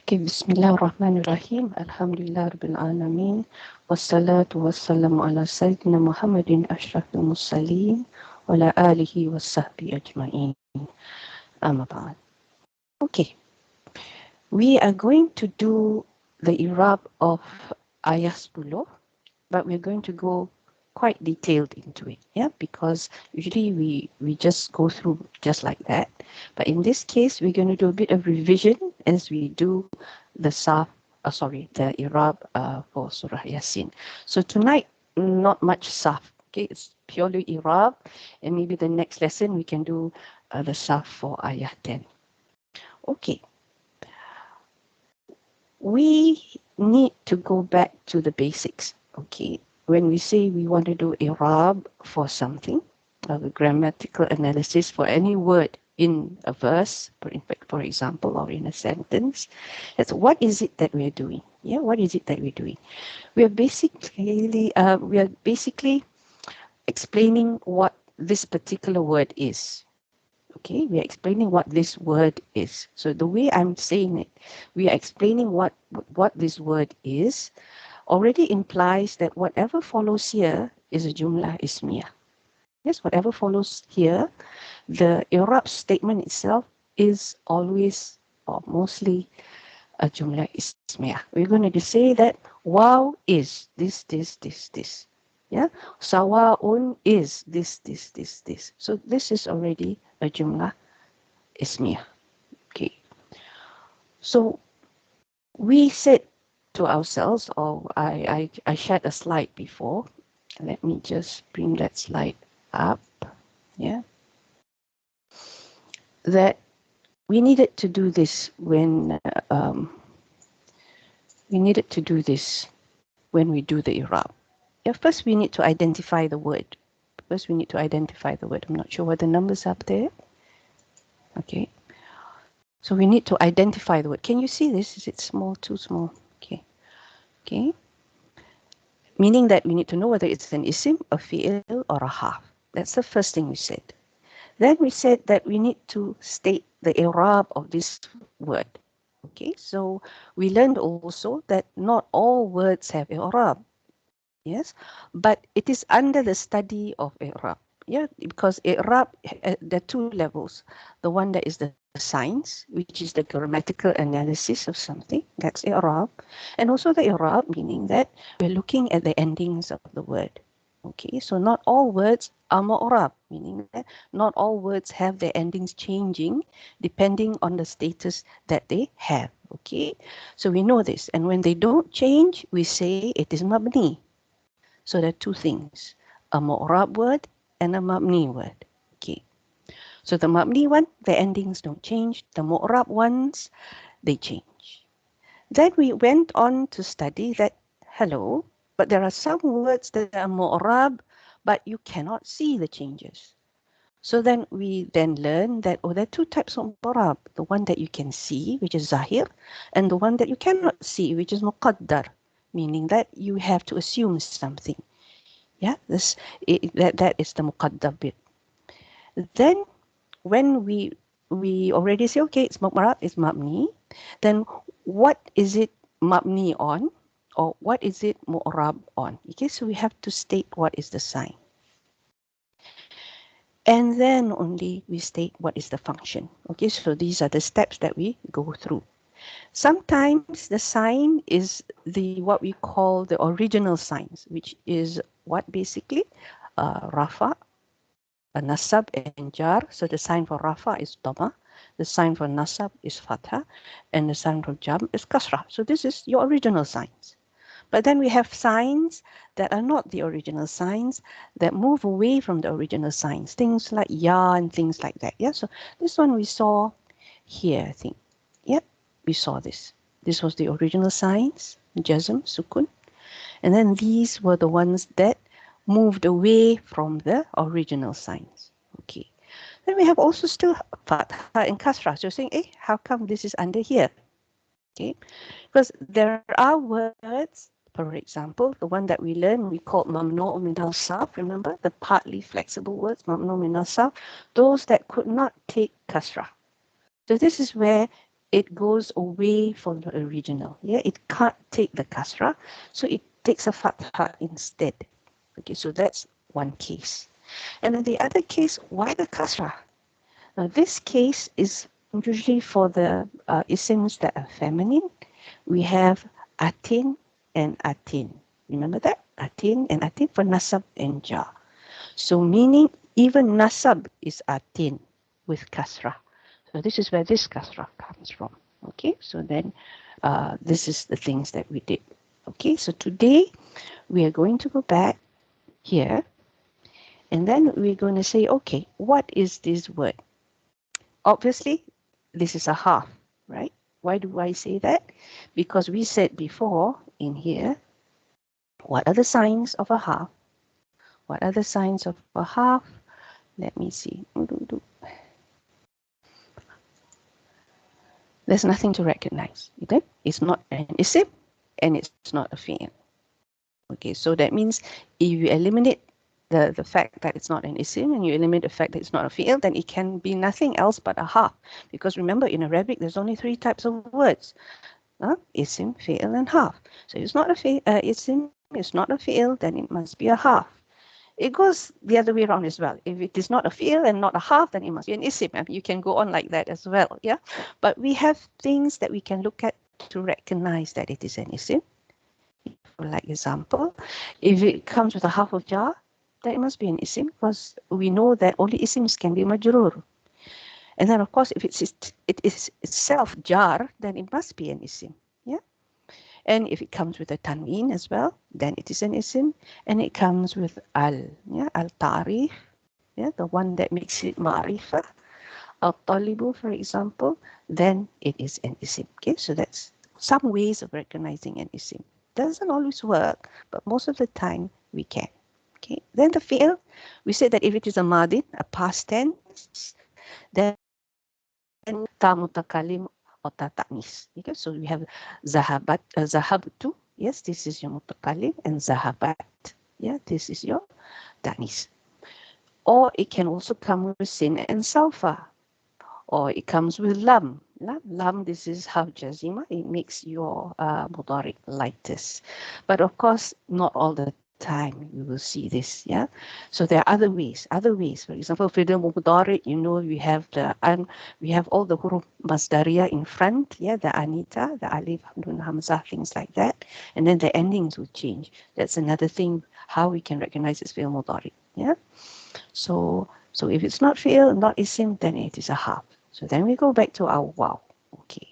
Okay, Bismillahirrahmanirrahim. Alhamdulillah Rabbil Alameen. Wassalatu wassalamu ala Sayyidina Muhammadin Ashrafil Mursaleen wa ala alihi wa sahbihi ajma'in. Amma ba'd. Okay, we are going to do the Irab of Ayat 10, but we're going to go quite detailed into it, yeah, because usually we just go through just like that. But in this case, we're going to do a bit of revision as we do the the Irab for Surah Yasin. So tonight, not much Saf, okay, it's purely Irab, and maybe the next lesson we can do the Saf for Ayah 10. Okay, we need to go back to the basics, okay? When we say we want to do Irab for something, the grammatical analysis for any word in a verse, for example, or in a sentence, that's what is it that we're doing? Yeah, what is it that we're doing? We are basically explaining what this particular word is. Okay, we are explaining what this word is. So the way I'm saying it, we are explaining what this word is, already implies that whatever follows here is a jumlah ismiyah. Yes, whatever follows here, the Irab statement itself is always or mostly a jumlah ismiyah. We're going to say that wow is this. Yeah, sawa'un is this. So this is already a jumlah ismiyah. Okay. So we said to ourselves, or I shared a slide before. Let me just bring that slide up. Yeah. That we needed to do this when we do the Irab. Yeah, first we need to identify the word. I'm not sure what the numbers up there. Okay. So we need to identify the word. Can you see this? Is it small, too small? Okay. Okay. Meaning that we need to know whether it's an isim, a fi'il, or a harf. That's the first thing we said. Then we said that we need to state the i'rab of this word. Okay, so we learned also that not all words have i'rab. Yes, but it is under the study of i'rab. Yeah, because i'rab, there are two levels. The one that is the science, which is the grammatical analysis of something, that's i'rab, and also the i'rab, meaning that we're looking at the endings of the word. Okay, so not all words are mu'rab, meaning that not all words have their endings changing depending on the status that they have. Okay, so we know this, and when they don't change, we say it is mabni. So there are two things, a mu'rab word and a mabni word. Okay, so the mabni one, the endings don't change. The mu'rab ones, they change. Then we went on to study that, hello, but there are some words that are mu'rab, but you cannot see the changes. So then we learn that, there are two types of mu'rab. The one that you can see, which is zahir, and the one that you cannot see, which is muqaddar, meaning that you have to assume something. Yeah, that is the muqaddar bit. Then when we already say, okay, it's mu'rab, it's mabni, then what is it mabni on, or what is it mu'rab on? Okay, so we have to state what is the sign. And then only we state what is the function. Okay, so these are the steps that we go through. Sometimes the sign is what we call the original signs, which is what basically rafa, a nasab and jar. So the sign for rafa is dhamma, the sign for nasab is fatha, and the sign for jam is kasra. So this is your original signs. But then we have signs that are not the original signs, that move away from the original signs, things like ya and things like that. Yeah, so this one we saw here, I think. Yep, we saw this. This was the original signs, jazm, sukun. And then these were the ones that moved away from the original signs. Okay. Then we have also still fatha and kasra. So you're saying, how come this is under here? Okay, because there are words, for example, the one that we learned, we called mamnu' min al-sarf, remember? The partly flexible words, mamnu' min al-sarf, those that could not take kasra. So this is where it goes away from the original. Yeah, it can't take the kasra, so it takes a fatha instead. Okay, so that's one case. And then the other case, why the kasra? Now this case is usually for the isms that are feminine. We have atin and atin. Remember that? Atin and atin for nasab and jar. So meaning even nasab is atin with kasra. So this is where this kasra comes from. Okay, so then this is the things that we did. Okay, so today we are going to go back here and then we're going to say, okay, what is this word? Obviously, this is a half, right? Why do I say that? Because we said before in here, what are the signs of a half? What are the signs of a half? Let me see. There's nothing to recognize. Okay? It's not an isim and it's not a fi'l. Okay, so that means if you eliminate the fact that it's not an isim and you eliminate the fact that it's not a fi'l, then it can be nothing else but a half. Because remember, in Arabic, there's only 3 types of words. Isim, fi'l, and half. So it's not a isim, it's not a fi'l, then it must be a half. It goes the other way around as well. If it is not a fi'l and not a half, then it must be an isim. I mean, you can go on like that as well, yeah? But we have things that we can look at to recognize that it is an isim. For like example, if it comes with a half of jar, then it must be an isim because we know that only isims can be majroor. And then of course, if it is itself jar, then it must be an isim, yeah? And if it comes with a tanween as well, then it is an isim. And it comes with al, yeah, al-ta'rif, yeah, the one that makes it ma'rifah. Al-talibu, for example, then it is an isim. Okay, so that's some ways of recognizing an isim. Doesn't always work, but most of the time we can. Okay, then the fi'l, we said that if it is a madin, a past tense, then ta mutakalim or ta ta'nis. Okay, so we have zahabat, zahabtu. Yes, this is your mutakalim, and zahabat. Yeah, this is your ta'nis. Or it can also come with sin and sulfur. Or it comes with lam. Lam, this is half jazima. It makes your mudari lightest. But of course, not all the time you will see this, yeah? So there are other ways. For example, for the mudari, you know, we have all the huruf masdaria in front, yeah, the anita, the alif, hamdun, hamzah, things like that. And then the endings will change. That's another thing, how we can recognize it's fi'l mudari, yeah? So if it's not fi'l, not isim, then it is a half. So then we go back to our wow. Okay.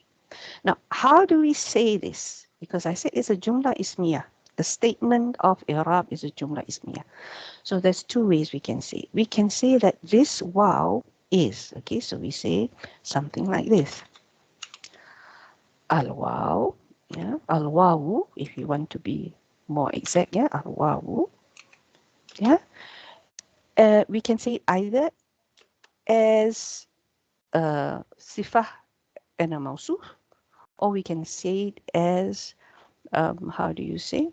Now, how do we say this? Because I said it's a jumla ismiyah. The statement of Irab is a jumla ismiyah. So there's 2 ways we can say. We can say that this wow is. Okay, so we say something like this. Al-wow. Yeah, al-wawu, if you want to be more exact, yeah, al-wawu. Yeah. We can say either as sifah and a mawsuf, or we can say it as how do you say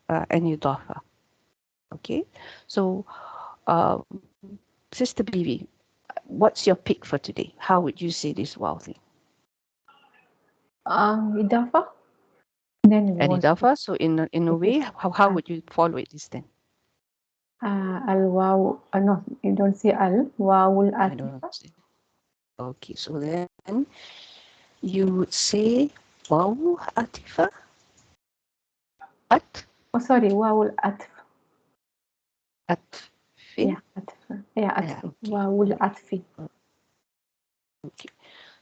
an idafa. Okay, so Sister Bibi, what's your pick for today? How would you say this wow thing? Idafa. Then An idafa. So in a way, how would you follow it this then? Al wow. No, you don't say al wawul I don't understand. Okay, so then you would say wow atifa at. Oh, sorry, wawul atf. Atfin. Yeah, atf. Yeah, atf. Yeah, okay. Wawul atfi. Okay,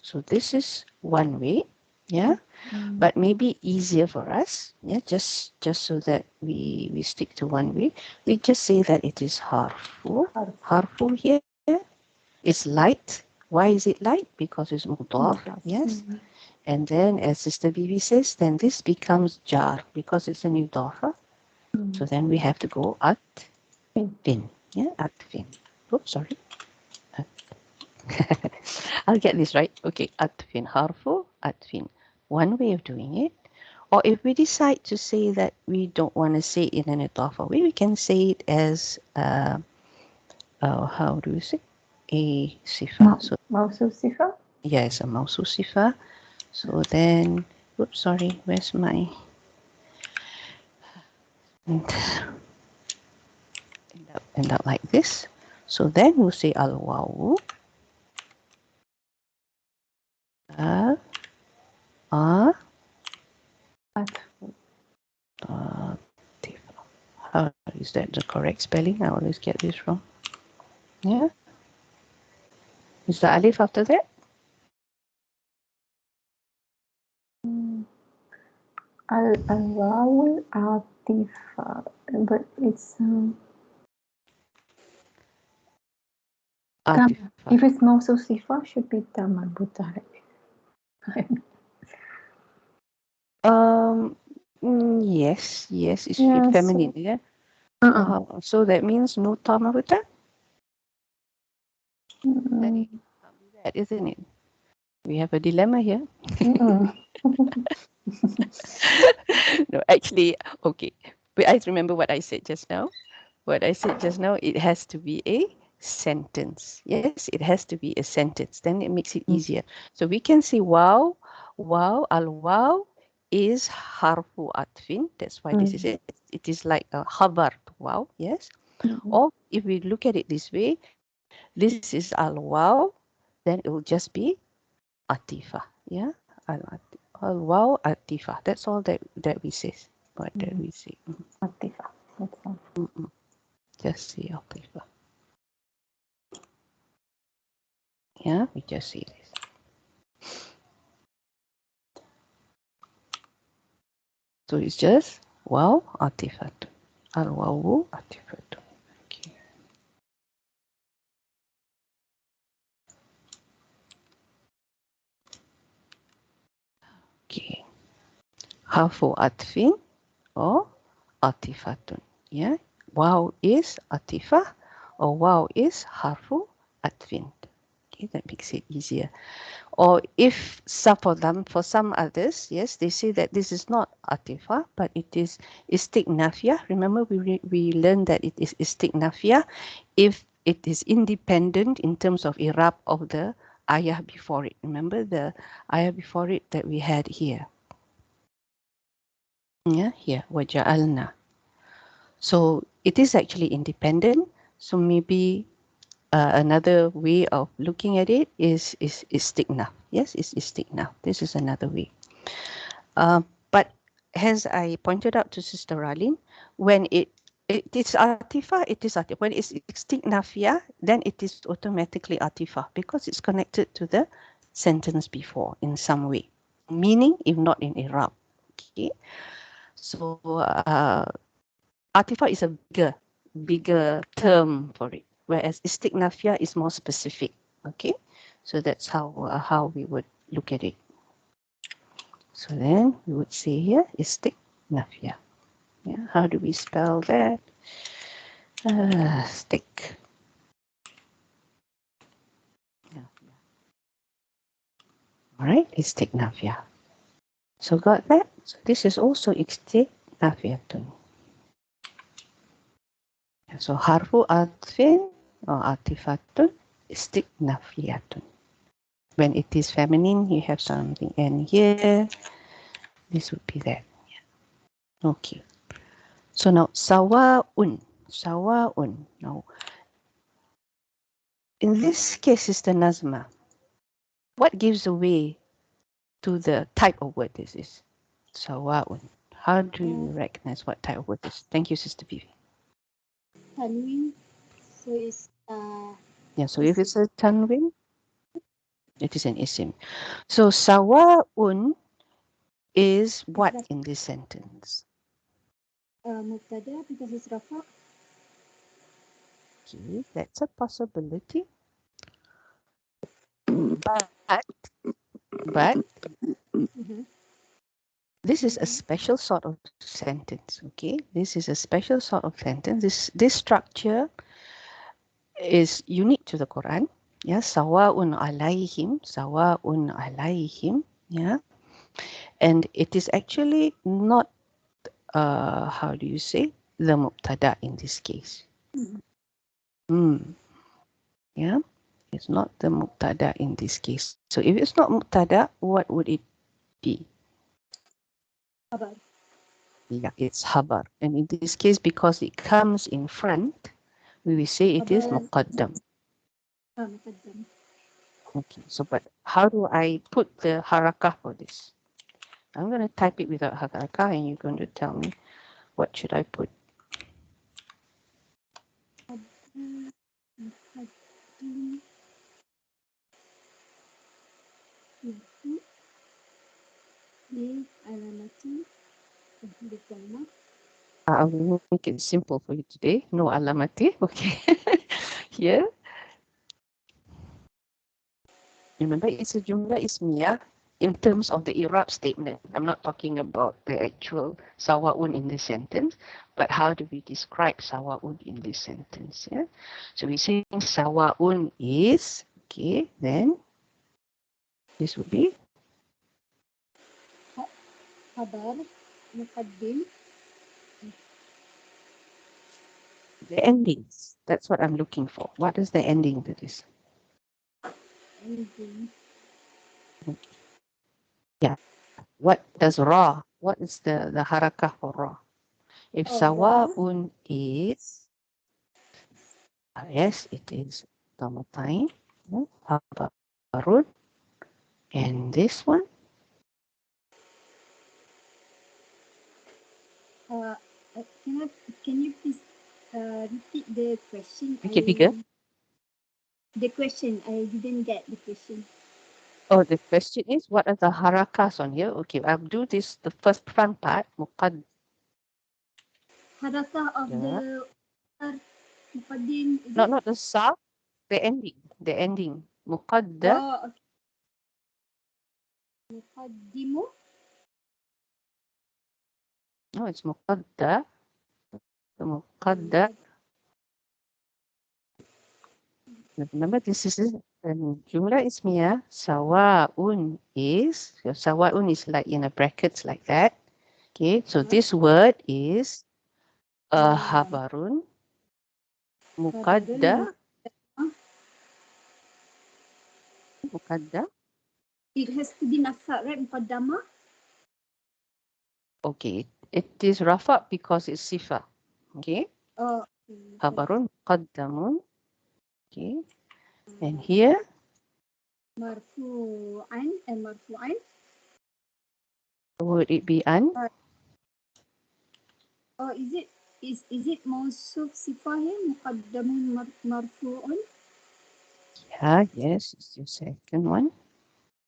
so this is one way, yeah, but maybe easier for us, yeah, just so that we stick to one way. We just say that it is harfu. Harfu here is light. Why is it light? Because it's mudaf, yes. And then as Sister Bibi says, then this becomes jar because it's an idafa. So then we have to go at fin, yeah, at fin. Oh, sorry. I'll get this right. Okay, atfin harfu, atfin. One way of doing it. Or if we decide to say that we don't want to say it in an idafa way, we can say it as, how do you say? A sifa. So, Mawsuf sifa? yes, a mawsuf sifa. So then, oops, sorry, where's my, and end up like this. So then we'll say al-wawu a how is that the correct spelling? I always get this wrong. Yeah. Is the alif after that? Al-wawu atifa, but it's Atifa. if it's mausul sifa, should be tam marbuta. Yes, it's Yeah, feminine, yeah. So that means no ta marbuta? That isn't it? We have a dilemma here. No, actually, okay. But I remember what I said just now. What I said just now, it has to be a sentence. Yes, it has to be a sentence. Then it makes it easier. So we can say wow, al-wow is harfu atfin. That's why this is it. It is like a khabar to wow, yes. Or if we look at it this way, this is al-wow, then it will just be atifa. Yeah, al-wow atifa. That's all that we say. What that we say. Atifa. That's all. Just say atifa. Yeah, we just see this. So it's just wow atifatun. Al-wawu atifatun. Okay. Okay. Harfu atfin or atifatun. Yeah. Wow is atifah or wow is harfu atfin. Okay, that makes it easier. Or if for some others, yes, they say that this is not atifa, but it is istiqnafiyah. Remember, we learned that it is istiqnafiyah if it is independent in terms of Irab of the ayah before it. Remember the ayah before it that we had here. Yeah, here, waja'alna. So it is actually independent. So maybe another way of looking at it is istiqnaf. Yes, it's istiqnaf. This is another way. But as I pointed out to Sister Ralin, when it is atifa, it is atifa. When it's istiqnafiyah, then it is automatically atifa because it's connected to the sentence before in some way, meaning if not in Iraq. Okay, so atifa is a bigger term for it, whereas istiqnafiyah is more specific. Okay, so that's how we would look at it. So then we would say here istiqnafiyah. Yeah, how do we spell that? Stick. Yeah. All right, istiqnafiyah. So got that? So this is also istiqnafiyatun. So harfu atfin or atifatun istiqnafiyatun. When it is feminine, you have something and here. This would be that. Yeah. Okay. So now sawa'un. Sawa'un. Now, in this case, Sister Nazma, what gives away to the type of word this is? Sawa'un. How do you recognize what type of word this is? Thank you, Sister Vivi. Tanwin. So it's Yeah, so if it's a tanwin, it is an isim. So sawa'un is what in this sentence? mubtada because it's rafa. Okay, that's a possibility. But this is a special sort of sentence. Okay, this is a special sort of sentence. This structure is unique to the Quran. Yeah, sawa'un alayhim. Yeah, and it is actually not how do you say the mubtada in this case. Yeah, it's not the mubtada in this case. So if it's not mubtada, what would it be? Khabar. Yeah, it's habar. And in this case, because it comes in front, we will say it is Khabar. muqaddam. Muqaddam. Okay, so but how do I put the harakah for this? I'm going to type it without harakah and you're going to tell me what should I put. Muqaddam. Itu. Di alamati. Diploma. I will make it simple for you today. No alamati. Okay. Here. Remember, it's a jumlah ismiyah in terms of the Irab statement. I'm not talking about the actual sawa'un in this sentence, but how do we describe sawa'un in this sentence? Yeah. So we're saying sawa'un is, okay, then this would be Khabar. Muqaddim. the endings. That's what I'm looking for. What is the ending to this? Ending. Yeah. What does ra? What is the harakah for ra? If Oh, ra. sawa'un is, yes, it is damatain, habarun, and this one, Uh, can you please repeat the question? make it bigger. The question, I didn't get the question. Oh, the question is, what are the harakas on here? Okay, I'll do this, the first front part, muqaddam. Harakah of the muqaddim, is No, it? not the sa, the ending, muqadda. Oh, okay. Muqaddimu. No, it's muqadda, the muqadda. Remember, this is jumlah ismiyah. Sawa'un is, so sawa'un is like in a brackets like that. Okay, so this word is habarun muqadda. Muqadda. It has to be nasab, right? Muqaddamah. Okay, it is rafa because it's sifa. Okay, Oh, habarun muqaddamun. Okay, and here marfu'an and marfu'an. would it be an? Oh, is it mausuf sifah here? Muqaddamun marfu'un. Yeah, yes, it's the second one.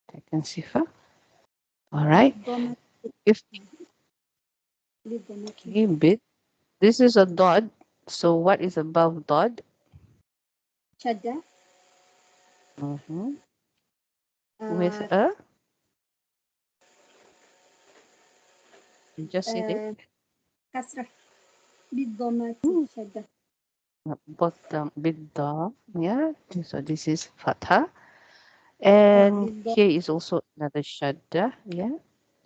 Second sifa. All right. If okay, bit. This is a dot. So what is above dot? Shadda. With a, you just said it. Kasrah. Bidhamati shadda. Bottom bidda. Yeah. So this is fatha. And here is also another shadda. Yeah.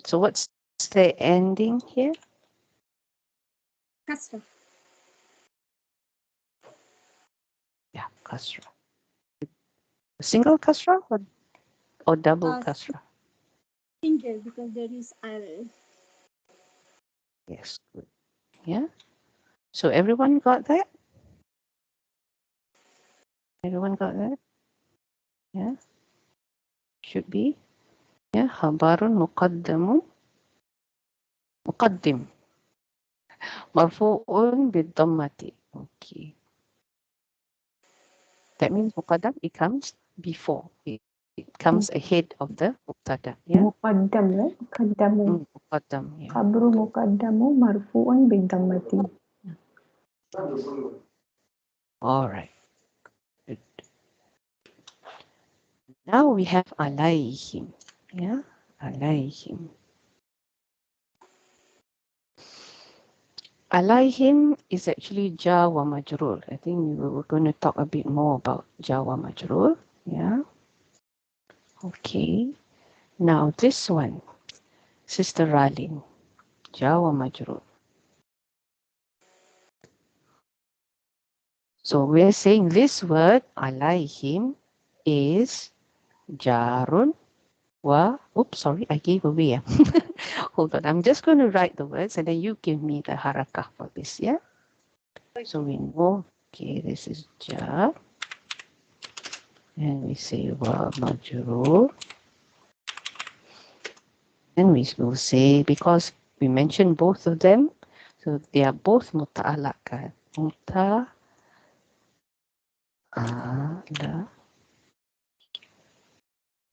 So what's the ending here? Kasrah. Yeah, kasra. Single kasra or double kasra? Single, because there is al. Yes, good. Yeah. So everyone got that? Everyone got that? Yeah. Should be. Yeah. Habarun muqaddamun. Muqaddim. Marfu'un bid-dhammati. Okay. That means muqaddam, it comes before. It comes ahead of the mubtada. Yeah. Muqaddam, right? Muqaddamu. Muqaddam. Yeah. Khabru muqaddamu marfu'un bidhammati. All right. Good. Now we have alayhim. Yeah. Alayhim. Alayhim is actually jar wa majrur. I think we're going to talk a bit more about jar wa majrur. Yeah. Okay. Now this one, Sister Ralin, jar wa majrur. So we're saying this word alayhim is jarun Oops, sorry, I gave away. Hold on, I'm just going to write the words and then you give me the harakah for this, yeah? So we know, okay, this is ja. And we say wa majrur. And we will say, because we mentioned both of them, so they are both muta'alaq. Muta'ala.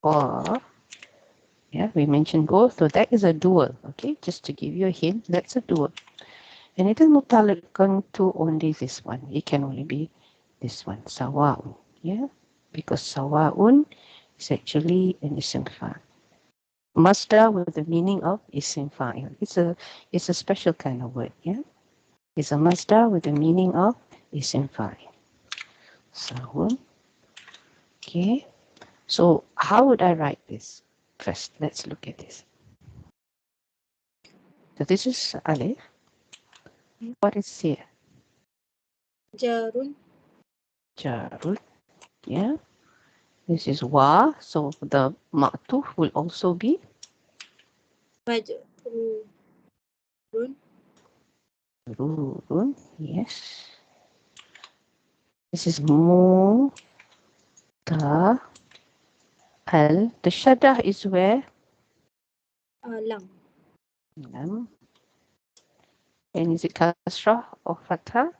Or, yeah, we mentioned both, so that is a dual, okay? Just to give you a hint, that's a dual. And it is muta'alliqan to only this one. It can only be this one, sawa'un, yeah? Because sawa'un is actually an isim fa'il. Masdar with the meaning of isim fa'il. It's a special kind of word, yeah? It's a masdar with the meaning of isim fa'il. Sawa'un. Okay. So how would I write this? First, let's look at this. So this is alif. What is here? Jarun. Jarul. Yeah. This is wa. So the ma'tuf will also be Majrurun. rurun. Yes. This is mu ta al. The shaddah is where? Lam. Lam. And is it kasrah or fathah?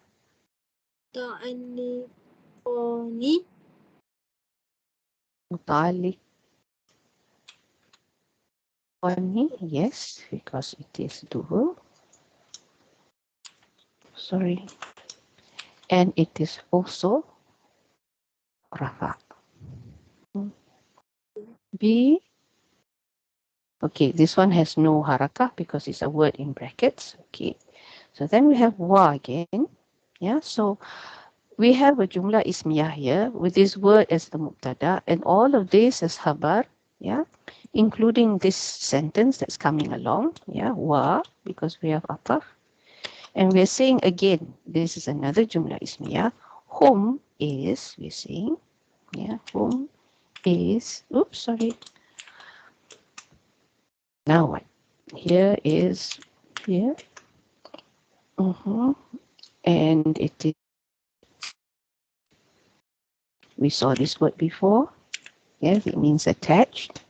Ta'alliqani. Muta'alliq. Yes, because it is dual. Sorry. And it is also rafa. B. Okay, this one has no harakah because it's a word in brackets. Okay, so then we have wa again. Yeah, so we have a jumla ismiyah here with this word as the mubtada and all of this as khabar. Yeah, including this sentence that's coming along. Yeah, wa, because we have ataf. And we're saying again, this is another jumla ismiyah. Whom is, we're saying, yeah, whom is, oops, sorry. Now what? Here is, here. And it is, we saw this word before. Yes, it means attached.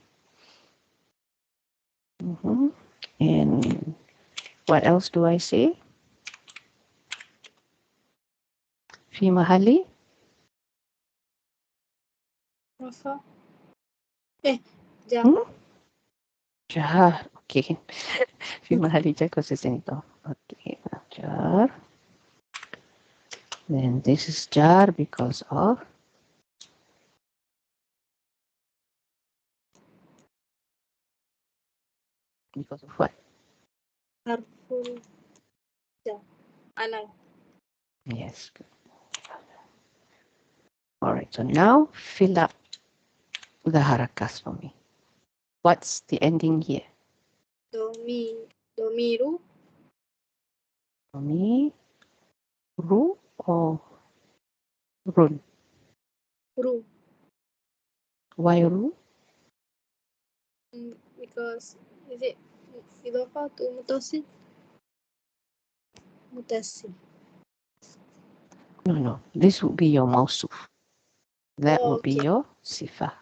And what else do I say? Fi mahali? Rafa. Jar. Jar. Okay. Fi mahali jar because it's in it. Okay. Jar. Then this is jar because of what? Harful jar. Alal. Yes. All right. So now fill up the harakas for me. What's the ending here? Domiru. For me, ru or run? Ru. Why ru? Because is it idafa to mutasil? Mutasil. No. This would be your mausuf. That would be your sifah.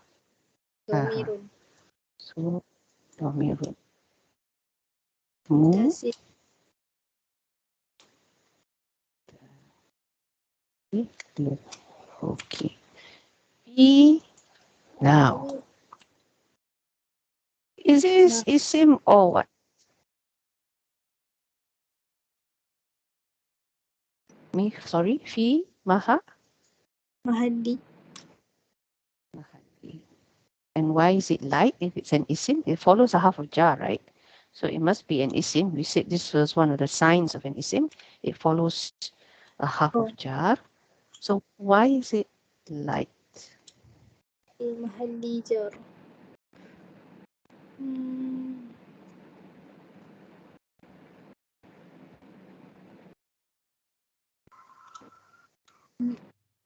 Domirun. So, domirun. Mutasil. Okay. Fi. Now, is this isim or what? Sorry, fi maha. Mahadi. And why is it like? If it's an isim, it follows a half of jar, right? So it must be an isim. We said this was one of the signs of an isim. It follows a half of jar. So why is it like? Mahadi jar.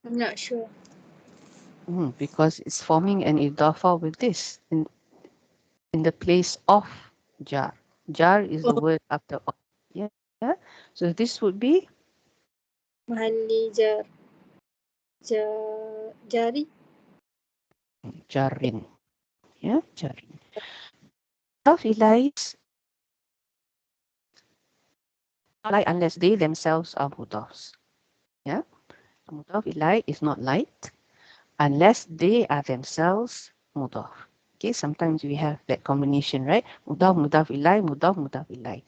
I'm not sure. Because it's forming an idafa with this. And in the place of jar. Jar is the word after of. Yeah. Yeah. So this would be محلي جاري. jarin. Yeah, jarin. Mudaf ilai is like unless they themselves are mudafs. Yeah. Mudaf ilai is not like unless they are themselves mudaf. Okay, sometimes we have that combination, right? Mudaf, mudaf ilai, mudaf, mudaf ilai.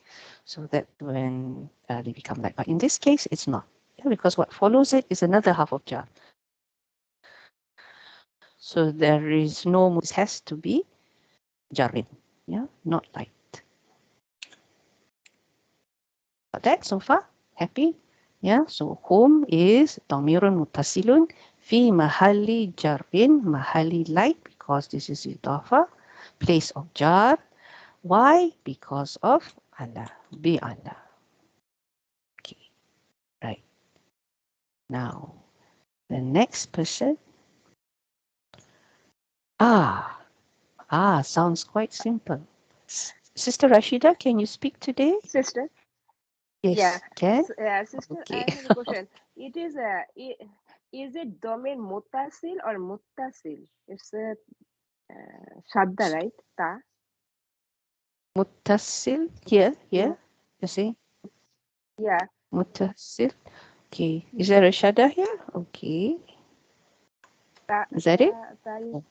So that when they become like, but in this case, it's not. Yeah, because what follows it is another half of jar. So there is no, it has to be jarin. Yeah, not like. Got that so far? Happy? Yeah, so home is damirun muttasilun fi mahalli jarrin, mahalli like, because this is idafa, place of jar. Why? Because of Allah, bi Allah. Okay, right. Now, the next person. Sounds quite simple. Sister Rashida, can you speak today? Sister, Yes, yeah, can? sister, Okay. I have a question. It is is it domain muttasil or muttasil? It's a shadda, right? Ta. Muttasil, here, Mm, you see? yeah. Muttasil. Okay, is there a shada here? Okay, Ta is that it? ta is Oh,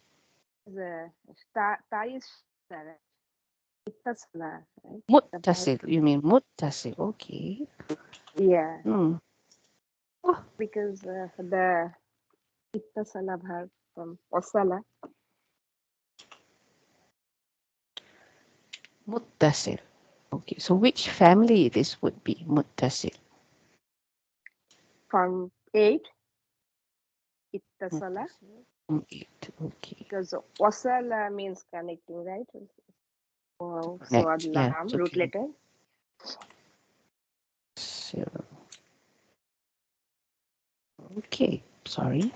ta is shadda, right? Ittasala, right? The verb. Muttasil, you mean muttasil, okay. Yeah, Oh, because the ittasala verb from wasala. muttasil. Okay, so which family this would be, muttasil? From eight, ittasala, Muttasil. It, okay. because wasala means connecting, right? Wow, so Connect, yeah, lam, it's root okay. letter. So, okay, sorry.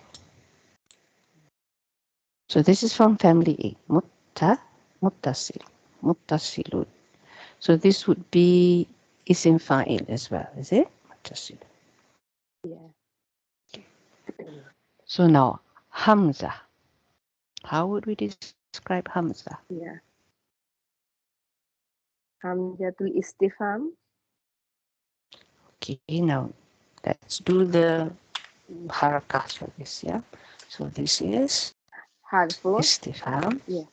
So this is from family A, muttasil, muttasilun. So this would be isim fa'il as well, is it? Muttasil. Yeah. So now, Hamza. How would we describe Hamza? Yeah. Hamzatul istifham. Okay, now let's do the harakas for this, yeah? So this is Harfun. istifham. Yeah.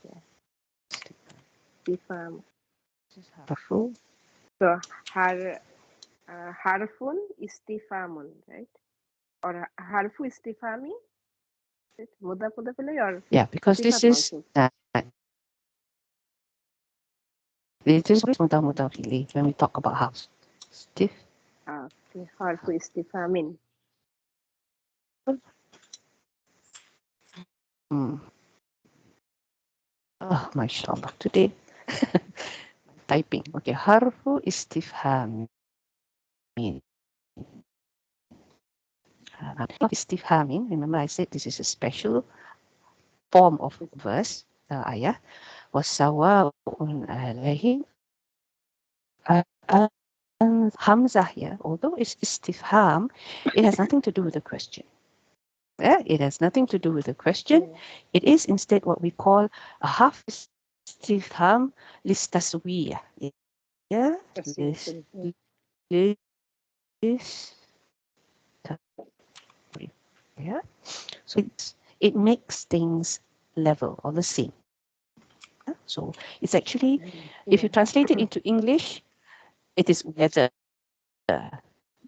Yeah. Istifham. This is harfu. So harfun istifamun, right? Or harfu istifami. Is it mudaf or Yeah, because this sifat is mansub? it is mudah when we talk about house. Stiff. Okay. Harfu istifamin. Oh, mashallah. Today typing. Okay, harfu istifham. Istifhamin. Remember, I said this is a special form of verse, ayah. Wasawa'un alayhim. And Hamzah here, although it's istifham, it has nothing to do with the question. Yeah, it has nothing to do with the question. Yeah. It is instead what we call a half istifham listaswiyah. Yeah, this Yeah. is yeah. So it makes things level or the same. Yeah? So it's actually, if you Yeah. translate it into English, it is weather.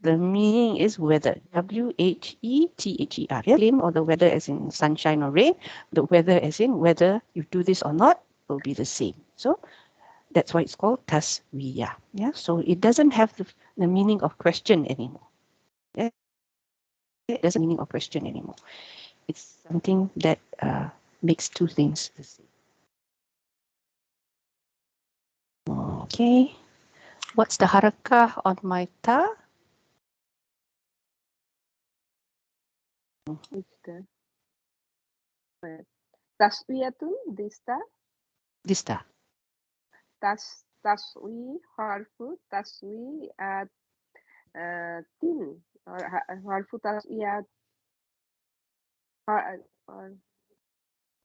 The meaning is weather. WHETHER. Yeah? Flame or the weather as in sunshine or rain. The weather as in whether you do this or not will be the same. So that's why it's called taswiyah. Yeah. So it doesn't have the meaning of question anymore. Yeah? It doesn't meaning of question anymore. It's something that makes two things the same. Okay. What's the harakah on my ta? Which the tasbiyatun, this ta? This ta. taswi harfu taswiyat tin or harfu taswiyat or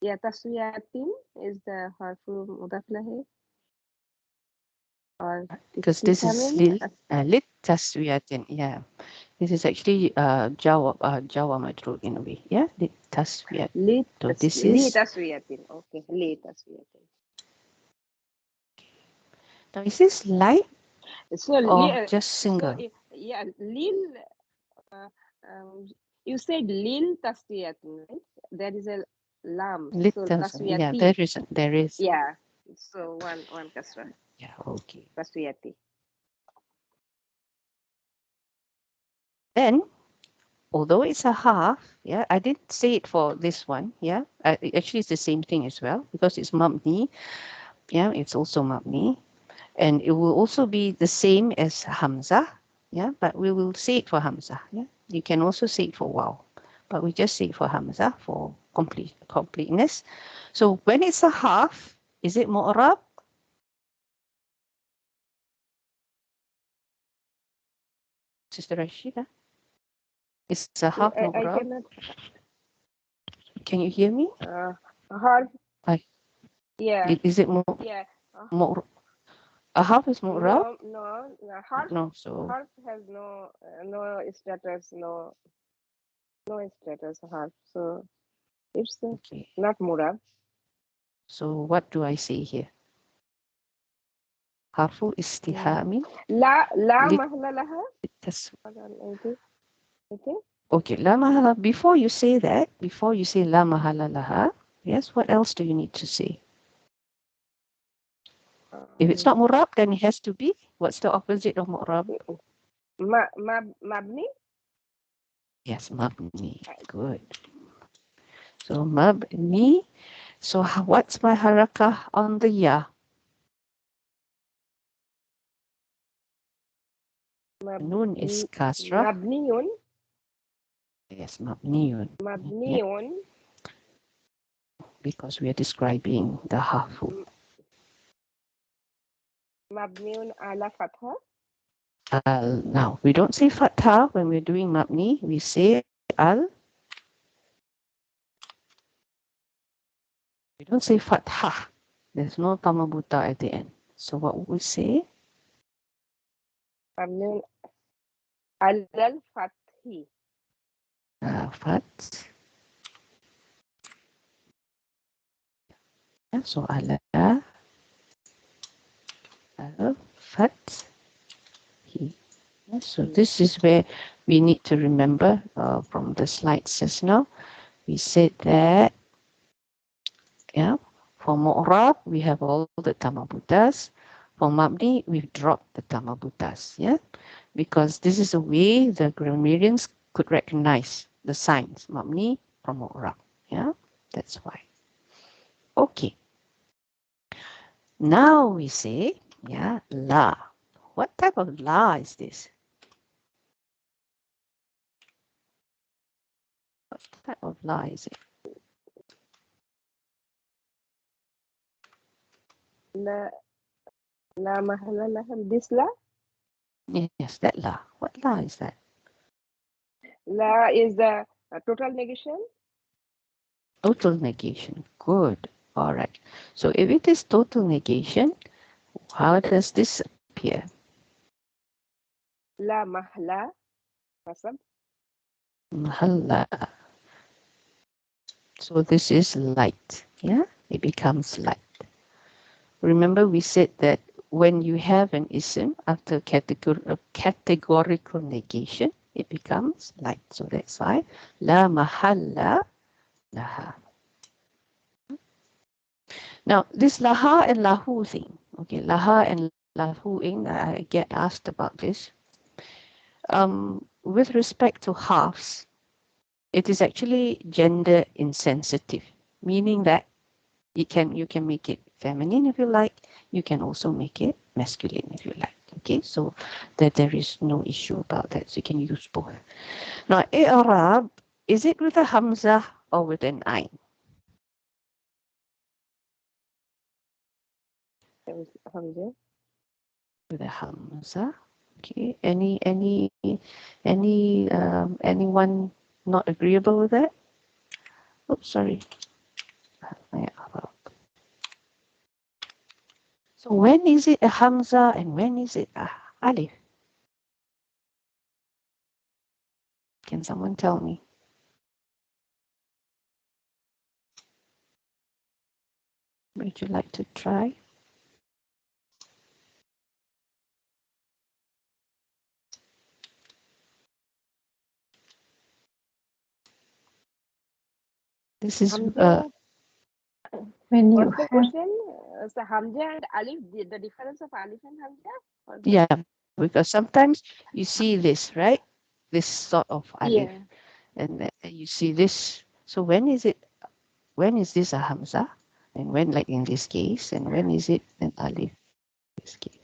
yeah, taswiyatin is the harfu mudaf lahi or Because this is lit taswiyatin. Yeah. This is actually Jawa majrur in a way. Yeah. Lit taswiyat. So this is taswiyatin. Okay, li taswiyatin. now is this light So or just single? So, yeah, lil. You said lil taswiyatin, right? There is a lam. Lit So taswiyat. Yeah, taswiyati. there is. Yeah. So one kasra. Yeah. Okay. Taswiyati. Then, although it's a half, yeah, I didn't say it for this one. Yeah, actually it's the same thing as well because it's mabni. Yeah, it's also mabni, and it will also be the same as hamza. Yeah, but we will say it for hamza. Yeah, you can also say it for waw, but we just say it for hamza for completeness. So when it's a half, is it mu'rab? Sister Rashida, it's a half I mu'rab. cannot. Can you hear me? Harf. I, Yeah. is it Yeah. mu'rab? A half is mu'rab? No. Harf. No, so Harf has no status. No status. Harf. So it's okay. not murab. So what do I say here? Harfu istihami. La lit- mahla laha. Okay. Okay, la mahala. Before you say that, before you say la mahala laha, yes, what else do you need to say? If it's not murab, then it has to be. What's the opposite of murab? Mabni. Yes, mabni. Good. So mabni. So what's my harakah on the ya? Nun is kasra. Mabniyun. Yes, mabniyun. Mabniyun. Yeah. Because we are describing the harfu. Mabniyun ala fatha. Now, we don't say fatha when we're doing mabni. We say al. We don't say fatha. There's no tamabuta at the end. So what would we say? Mabniyun alal fathi. Fat. So ala fat. So this is where we need to remember from the slides just now. We said that, yeah, for mu'rab, we have all the tamabutas. For mabni, we've dropped the tamabutas, yeah, because this is a way the grammarians could recognize the signs, mabni from mu'rab, yeah, that's why. Okay. Now we say, yeah, la. What type of la is this? What type of la is it? La mahla laha. This la? Yes, that la. What la is that? La is the total negation. Total negation. Good. All right. So if it is total negation, how does this appear? La mahla. Nasab. Mahalla. So this is light. Yeah, it becomes light. Remember we said that when you have an ism after categorical negation, it becomes light. So that's why la mahalla laha. Now this laha and lahu thing. Okay, laha and lahu thing, I get asked about this. With respect to halves, it is actually gender insensitive, meaning that you can make it feminine if you like. You can also make it masculine if you like. Okay, so that there is no issue about that. So you can use both. Now, i'rab, is it with a hamza or with an ain? Hamza. With a hamza. Okay. Anyone not agreeable with that? Oops, sorry. So when is it a hamza and when is it a alif? Can someone tell me? Would you like to try? This is Hamza. When you What's the have question? So Hamza and Alif, the difference of Alif and Hamza? Or the- yeah, because sometimes you see this, right? This sort of alif, Yeah. and then you see this. So when is it? When is this a hamza? And when, like in this case, and when is it an alif? In this case.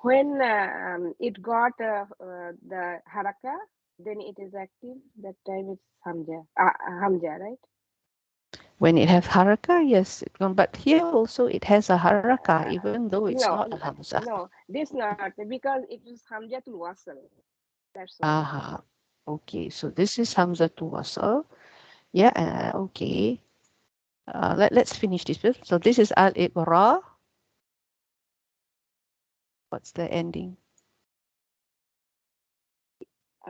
When it got the haraka, then it is active. That time it's Hamza. Hamza, right? When it has haraka, yes. But here also it has a haraka, even though it's No, not a hamza. no, this not because it is Hamzatul Wasl. That's why. Aha. Okay, so this is hamza to wasl. Yeah, okay. Let's finish this bit. So this is al-iqra. What's the ending?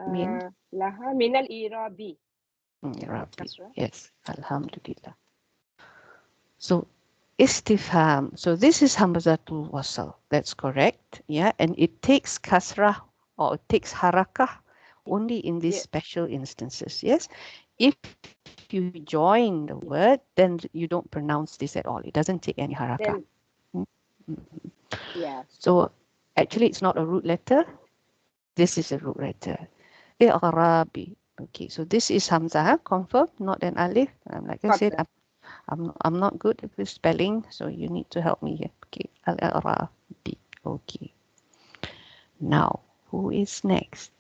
Min? Laha minal irabi. Rabbi. Kasra. Yes, alhamdulillah. So istifham. So this is hamzatul wasl. That's correct. Yeah, and it takes kasrah or it takes harakah only in these Yeah. special instances. Yes, if you join the word, then you don't pronounce this at all. It doesn't take any harakah. Then yeah. So actually, it's not a root letter. This is a root letter. I'rabi. Okay, so this is hamzah. Confirm, not an alif. Like I said, Fadda. I'm not good with spelling, so you need to help me here. Okay, al-i'rabi. Okay. Now, who is next?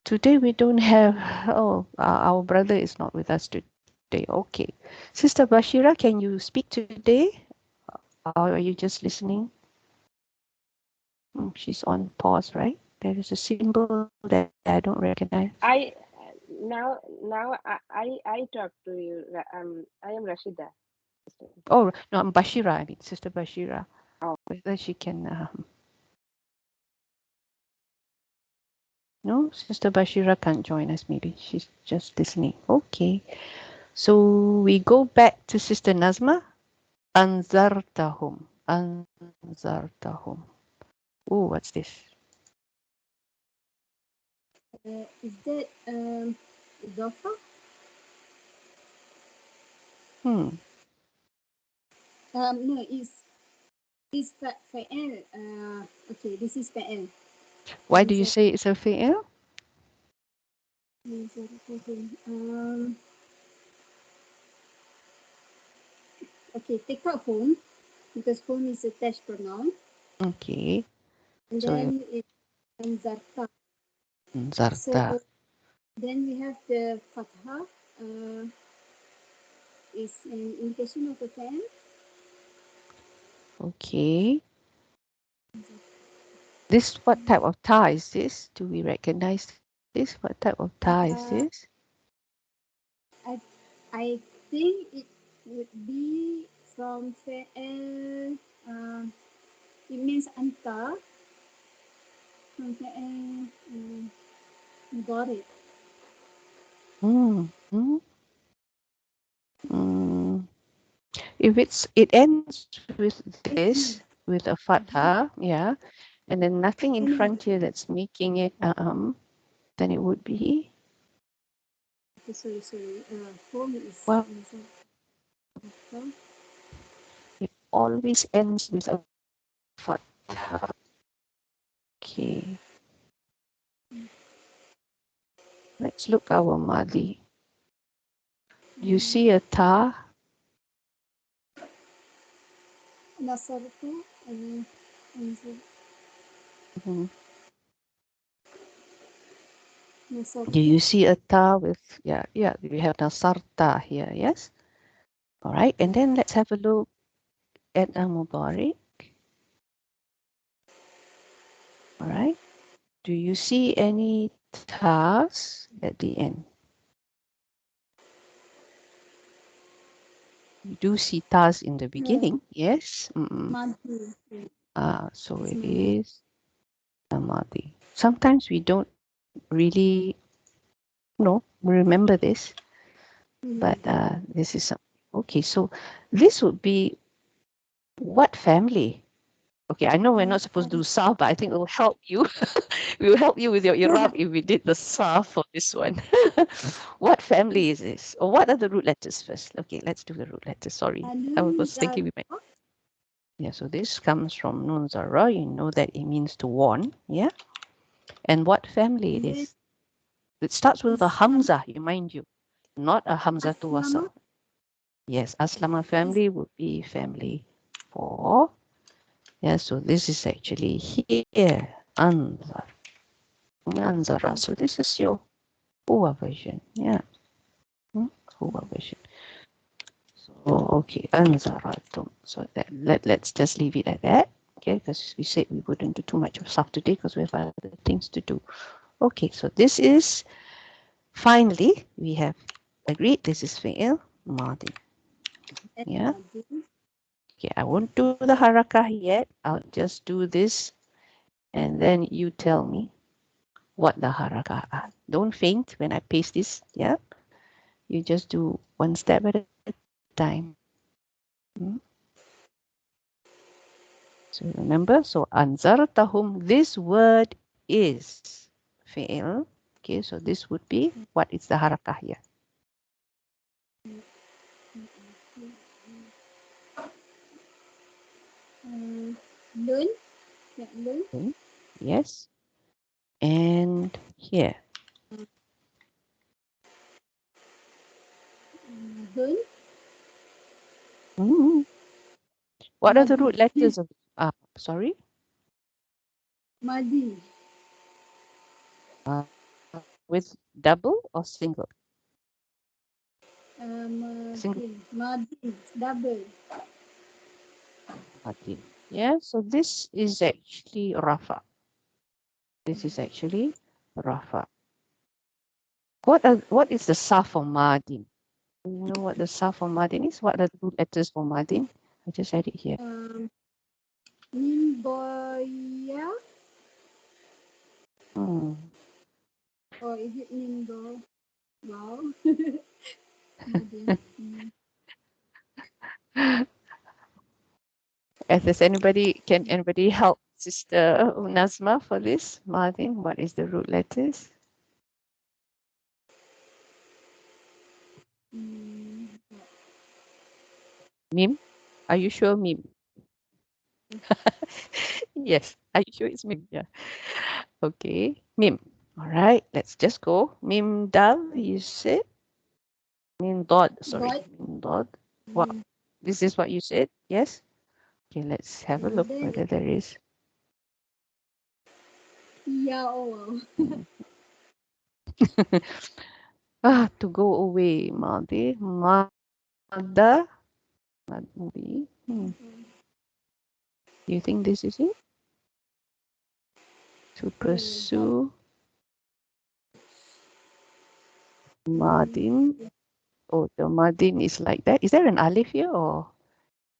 Today we don't have. Oh, our brother is not with us today. Okay, Sister Bashira, can you speak today, or are you just listening? She's on pause, right? There is a symbol that I don't recognize. I now I talk to you. I am Rashida. Oh no, I'm Bashira. I mean, Sister Bashira. Oh. Whether she can. No, Sister Bashira can't join us. Maybe she's just listening. Okay. So we go back to Sister Nazma. Anzartahum. Anzartahum. Oh, what's this? Is that idafa? No, is fa'al. Okay, this is fa'al. Why do you say it's a fi'il? Okay, take out home because home is attached pronoun, Okay. and So then it's zarta. zarta. So then we have the fatha. Is an indication of a fan. Okay. This what type of ta is this? Do we recognize this? What type of ta is this? I think it would be from fa'al. It means anta. From fa'al. Got it. If it ends with this, with a fatha, yeah, and then nothing in front here that's making it then it would be Okay, sorry. Home is. well, it always ends with a fatha. Okay. Let's look our Madi. You see a ta? Nasartu. Mhm. Nasarta. Do you see a ta with, yeah, we have nasarta here, yes? All right, and then let's have a look at a mudari. All right, do you see any tas at the end? You do see tas in the beginning, yes? Madi. So It's it madi. is a madi. Sometimes we don't really remember this, but this is something. Okay, so this would be what family? Okay, I know we're not supposed to do sa, but I think it will help you. We will help you with your Irab if we did the sa for this one. What family is this? Or what are the root letters first? Okay, let's do the root letters. Sorry, I was thinking we might. Yeah, so this comes from Nun Zara. You know that it means to warn. Yeah, and what family it is? It starts with a Hamza, mind you, not a Hamza to wasal. Yes, Aslama family would be family 4. Yeah, so this is actually here, Anzar. Anzara. So this is your Huwa version. Yeah, Huwa version. So, okay, Anzaratum. So let's just leave it at that. Okay, because we said we wouldn't do too much of stuff today because we have other things to do. Okay, so this is, finally, we have agreed this is fi'il madi. Yeah. Okay, I won't do the harakah yet. I'll just do this and then you tell me what the harakah are. Don't faint when I paste this. Yeah. You just do one step at a time. So remember, so anzartahum, this word is fi'il. Okay, so this would be, what is the harakah here? Lun. Yeah, lun. Yes. And here. Hun. Mm. What are the Madi. root letters of, sorry? Madi. With double or single? Single. Madi. Double. Madi. Yeah, so this is actually rafa. This is actually rafa. What is the sa for madin? Do you know what the sa for madin is? What are the root letters for madin? I just had it here. Min boya. Hmm. Or is it min bo? Wow. Can anybody help Sister Nazma for this? Madin, what is the root letters? Mim? Are you sure Mim? Yes. Are you sure it's Mim? Yeah. Okay. Mim. All right. Let's just go. Mim dal, you said? Mim dot. Sorry. Mim dot. What? This is what you said? Yes? Okay, let's have a look whether there is. Yeah, oh To go away. Madi. Mada. Madi. Do you think this is it? To pursue. Madin. Oh, the Madin is like that. Is there an alif here or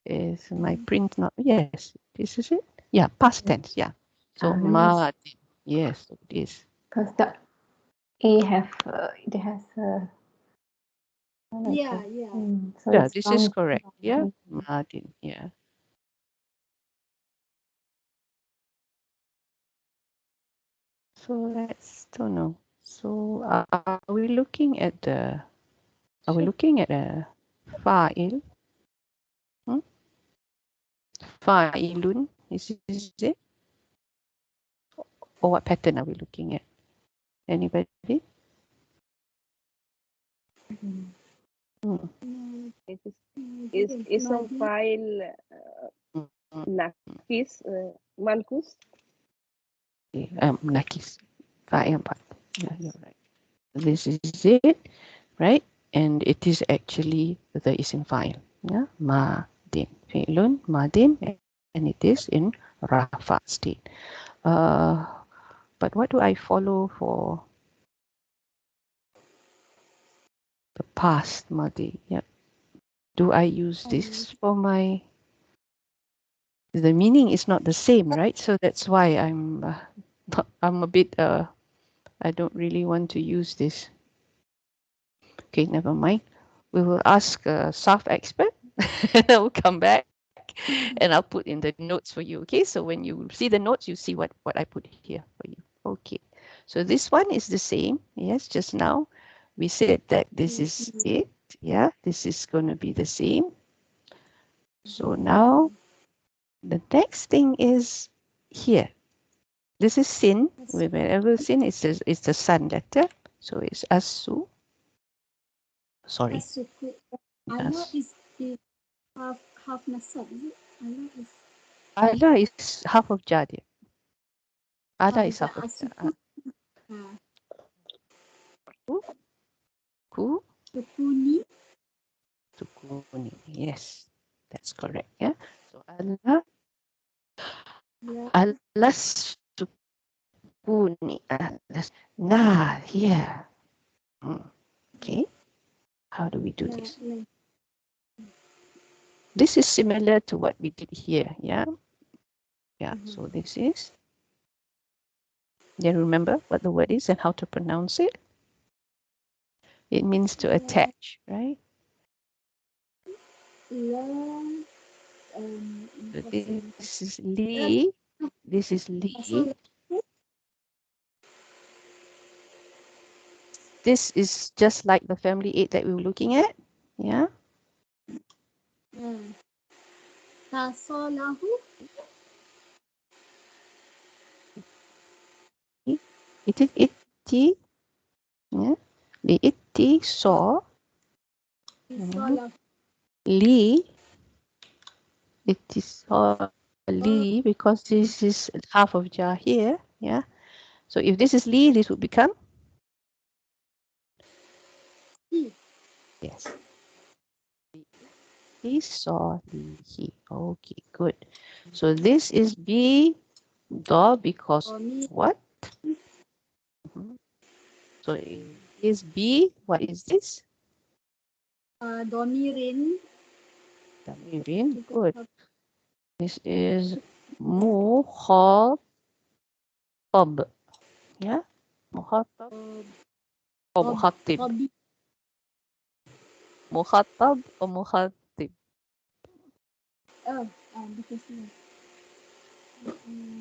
is my print not? Yes, this is it. Yeah, past tense. Yeah. So Madin. Yes, it is. Because the A it has yeah. so Yeah, it's this is wrong. correct. Yeah, Madin. Yeah. So let's don't know. So are we looking at the? Are we looking at a fa'il? Fa'ilun? Is it? Or what pattern are we looking at? Anybody? Is ism file nakis mankus? Nakis. Fa'il part. Yeah, you're right. This is it, right? And it is actually the isim fa'il. Yeah, madin, fi'lun madin, and it is in rafa state. Uh, but what do I follow for the past madi? Yeah, do I use this for my? The meaning is not the same, right? So that's why I'm a bit I don't really want to use this. Okay, never mind. We will ask a Saf expert and I will come back and I'll put in the notes for you. Okay, so when you see the notes, you see what I put here for you. Okay, so this one is the same. Yes, just now we said that this is it. Yeah, this is going to be the same. So now the next thing is here. This is sin. Whenever sin is the sun letter. So it's asu. Sorry. Allah is half nasab, is it? Allah is Allah is half of Jadir. Allah is half of asukun. Ku Sukuni. Sukuni. Yes, that's correct. Yeah. So Allah Ya. Allah Sukuni. Nah, here. Okay. How do we do this? This is similar to what we did here. Yeah. Yeah. So this is. Then remember what the word is and how to pronounce it. It means to attach, right? La. So this is Li. This is Li. This is just like the family 8 that we were looking at. Yeah. Tasalahu. It is itti. Yeah. The itti saw. Li. It is saw Li because this is half of Jar here. Yeah. So if this is Li, this would become. Yes. He saw he. Okay, good. So this is B the because what? So it is B. What is this? Domirin. Damirin. Good. This is muhatab. Yeah. Muhatab or muhatib. Muhatab or muhatib. Because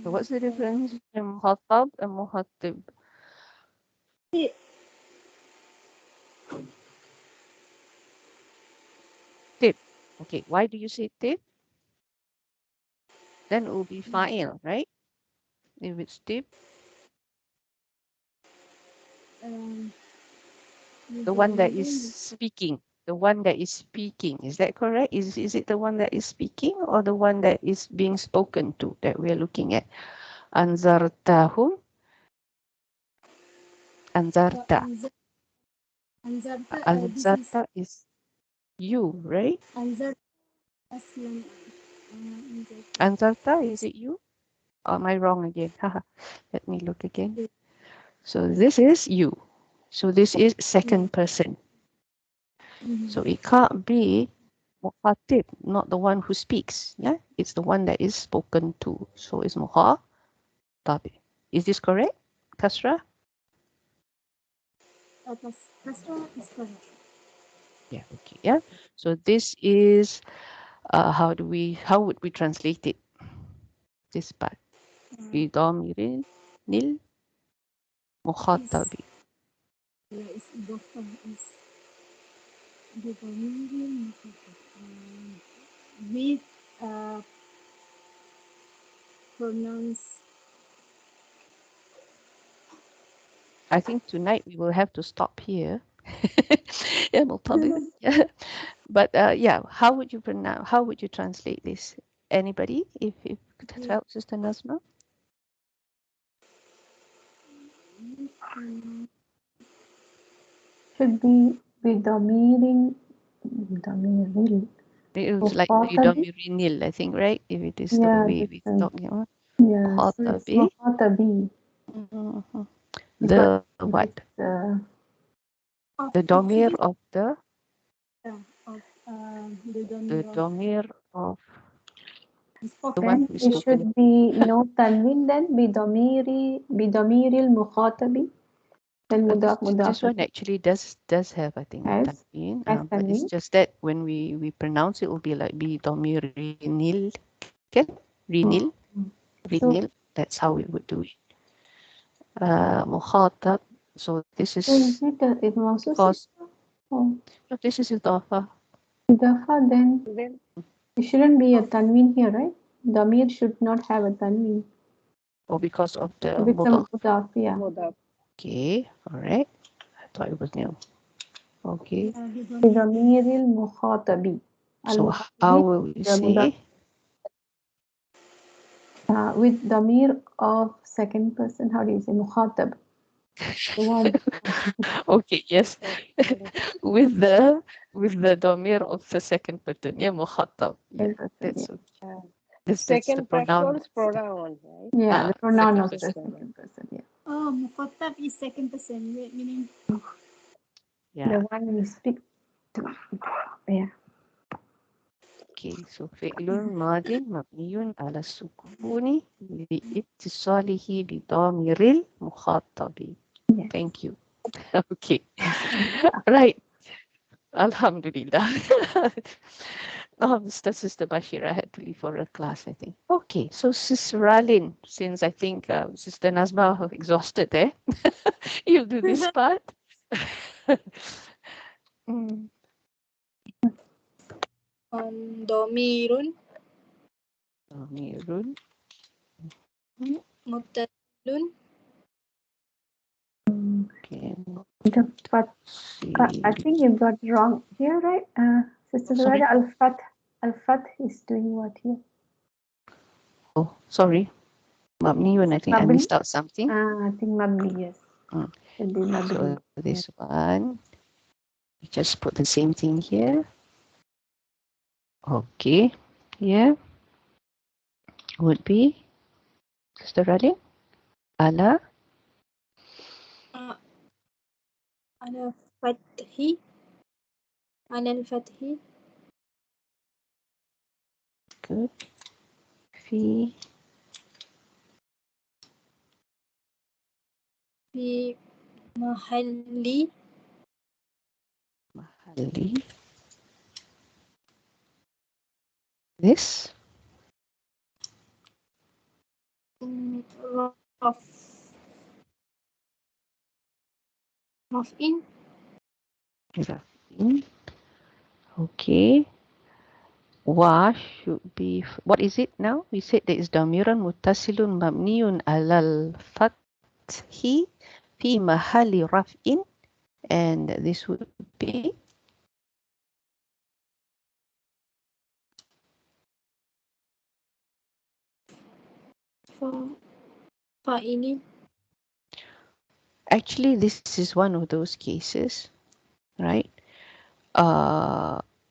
So what's the difference between muhatab and muhatib? Tib. Okay. Why do you say tib? Then it will be fa'il, right? If it's tib. The one that is speaking. The one that is speaking. Is that correct? Is it the one that is speaking or the one that is being spoken to that we're looking at? Anzartahum. Anzarta. Anzarta is you, right? Anzarta, is it you? Or am I wrong again? Let me look again. So this is you. So this is second person. So it can't be muhatib, not the one who speaks. Yeah, it's the one that is spoken to. So it's muhatabi. Is this correct, Kasra? Kasra is correct. Yeah. Okay. Yeah. So this is how would we translate it? This part. Bidamirin nil muhatabi. Is Domirin with pronounce. I think tonight we will have to stop here. Yeah, muhatabi. Yeah. But yeah, how would you pronounce? How would you translate this? Anybody? If could help, Sister Nazma. should be بضمير It's like مخاطب. yudomirinil, I think, right? If it is the Yeah, way we different. talk, you know. Yeah, so it's Mukhatabi. مخاطبي. The Because what? it is, The domir of the the domir of the one then who is it spoken. should be no tanwin then بضمير المخاطب. Then مضاف This مضاف one actually does have, I think, has tanween, has but it's tanwin. just that when we pronounce it will be like bi domirinil, okay? Rinil, So, rinil. That's how we would do it. Mukhatab. So this so is is it also cause. oh, No, this is idafa. إضافة, then Then it shouldn't be a tanwin here, right? Damir should not have a tanwin. Or because of the With mudaf. some mudaf, yeah. mudaf. Okay, all right. I thought it was new. Okay. بضمير المخاطب. So how will we say? With damir of second person, how do you say مخاطب? The one. Okay, yes. with the domir of the second person. Yeah, mukhatab. Yeah, that's okay. Uh, That's the second pronoun. person's pronoun, right? Yeah, the pronoun second of the person. second person, yeah. Oh, mukhatab is second person, meaning Yeah. The one we speak to. Yeah. Okay, so fi'lun madin mabniyun ala sukuni liittisalihi bidamiril mukhatabi. Yes. Thank you. Okay. Right. Alhamdulillah. Sister Bashira had to leave for a class, I think. Okay, so Sister Ralin, since I think Sister Nazma exhausted there, you'll do this part. domirun Damirun. muttasilun. Okay. But I think you got wrong here, right? Sister Sorry. Zurada, Al-Fath is doing what here? Oh, sorry. Mabniyun, I think I Mabni? missed out something. I think Mabni, yes. Should be Mabni. So this one, we just put the same thing here. Okay, here would be Sister Ralin. Ala. على فتح على الفتح Good. Fi. في محل Mahali. This. رف رفع Rafin. Okay. Wa should be, what is it now? We said there is damiran muttasilun mabniyun alal fathi fi mahali raf'in, and this would be فاعل. actually this is one of those cases, right?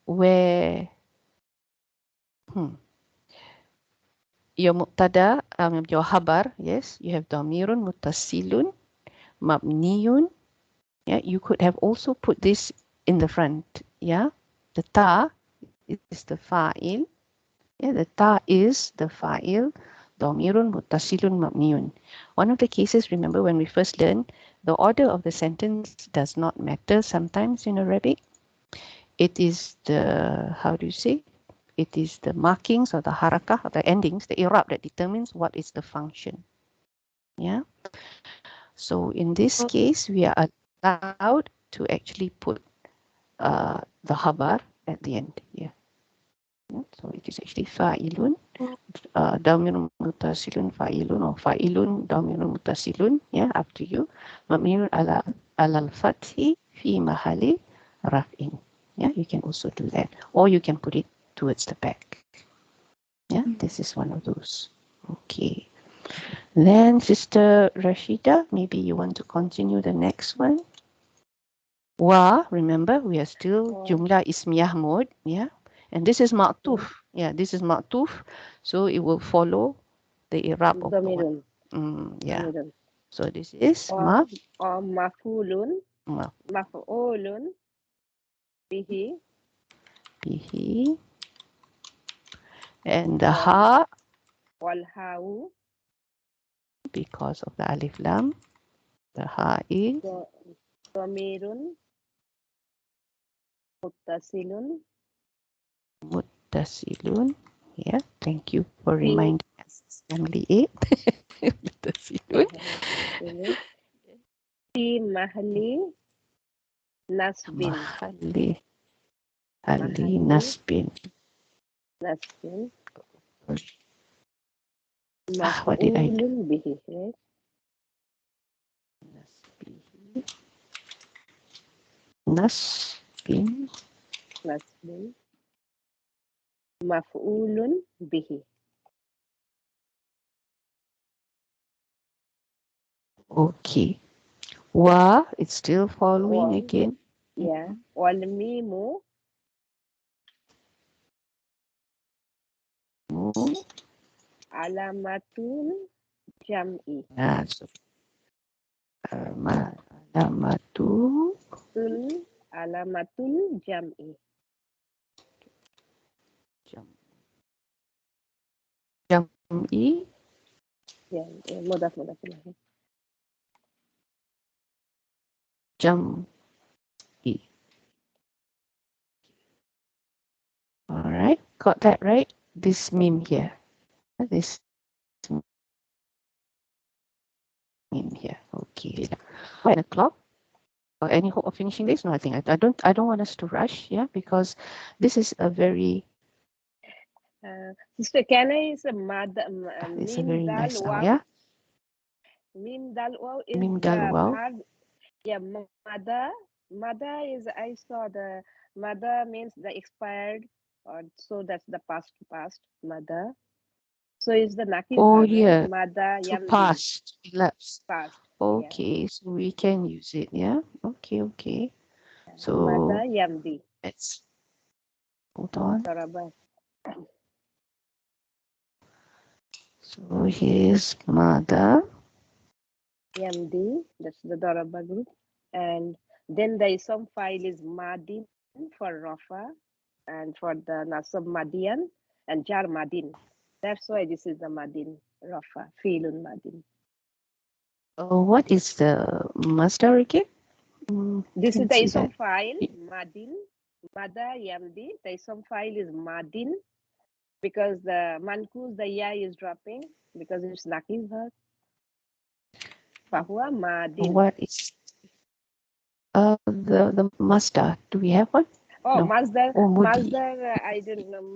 Where your muqtada, your habar, yes, you have damirun muttasilun mabniyun. Yeah, you could have also put this in the front. Yeah, the ta is the fa'il. Yeah, the ta is the fa'il. Damirun muttasilun mabniyun. One of the cases, remember when we first learned, the order of the sentence does not matter sometimes in Arabic. It is the, how do you say? It is the markings or the harakah or the endings, the i'rab that determines what is the function. Yeah. So in this case, we are allowed to actually put the habar at the end here. Yeah, so it is actually fa'ilun, damirun mutasilun fa'ilun, or fa'ilun damirun mutasilun. Yeah, up to you. Mabniun ala al-fathi fi mahali raf'in. Yeah, you can also do that, or you can put it towards the back. Yeah, this is one of those. Okay. Then Sister Rashida, maybe you want to continue the next one. Wa, remember, we are still Wa. jumlah ismiyah mode, yeah. And this is ma'tuf. Yeah, this is ma'tuf. So it will follow the i'rab of the one. Dhamirun. Yeah. Dhamirun. So this is Or maf'ulun. ma Maf'ulun bihi. bihi. And the Wal ha, wal ha'u. because of the alif lam, the ha is Dhamirun muttasilun. muttasilun. Yeah, thank you for Fi reminding us. It's only 8. Muttasilun. muttasilun. Fi mahli nasbin. Mahalli ali Mahalli nasbin. nasbin. What did I do? Maf'ulun bihi. Right? Nasbihi. Nasbin. Nasbin. Maf'ulun bihi. Okay. Wa, it's still following Wa. again. Yeah. Wal mimu alamatul jam'i. So, alamatu Alamatul jam'i. jam'i. Yeah, mudaf ilaih. Jam'i. All right, got that right? This meme here. This meme here. Okay. 1 o'clock. Or any hope of finishing this? No, I think I don't want us to rush, yeah, because this is a very Sister, can I say it's a mim very dal nice sound, waw? yeah. Mim dal waw is Mim dal the waw. part. Yeah, mother. Mother is, I saw the mother means the expired, or so that's the past mother. So it's the nakis Oh, verb, right? yeah. Mother So yamdi past, elapsed. past. Yeah, Okay, so we can use it, yeah. Okay. So mother yamdi. let's hold on. Daraba. So here's mother. Yamdi. That's the daraba group, and then the isom file is madin for rafa, and for the nasab madian and jar madin. That's why this is the madin rafa fi'lun madin. What is the masdar again? This is Can the see isom that. file madin. Mada yamdi. The isom file is madin because the mankus the ya is dropping because it's nakis verb. Fahuwa madin. What is the masdar? Do we have one? Oh, No. Masdar. Oh, mudi. Masdar. I don't know.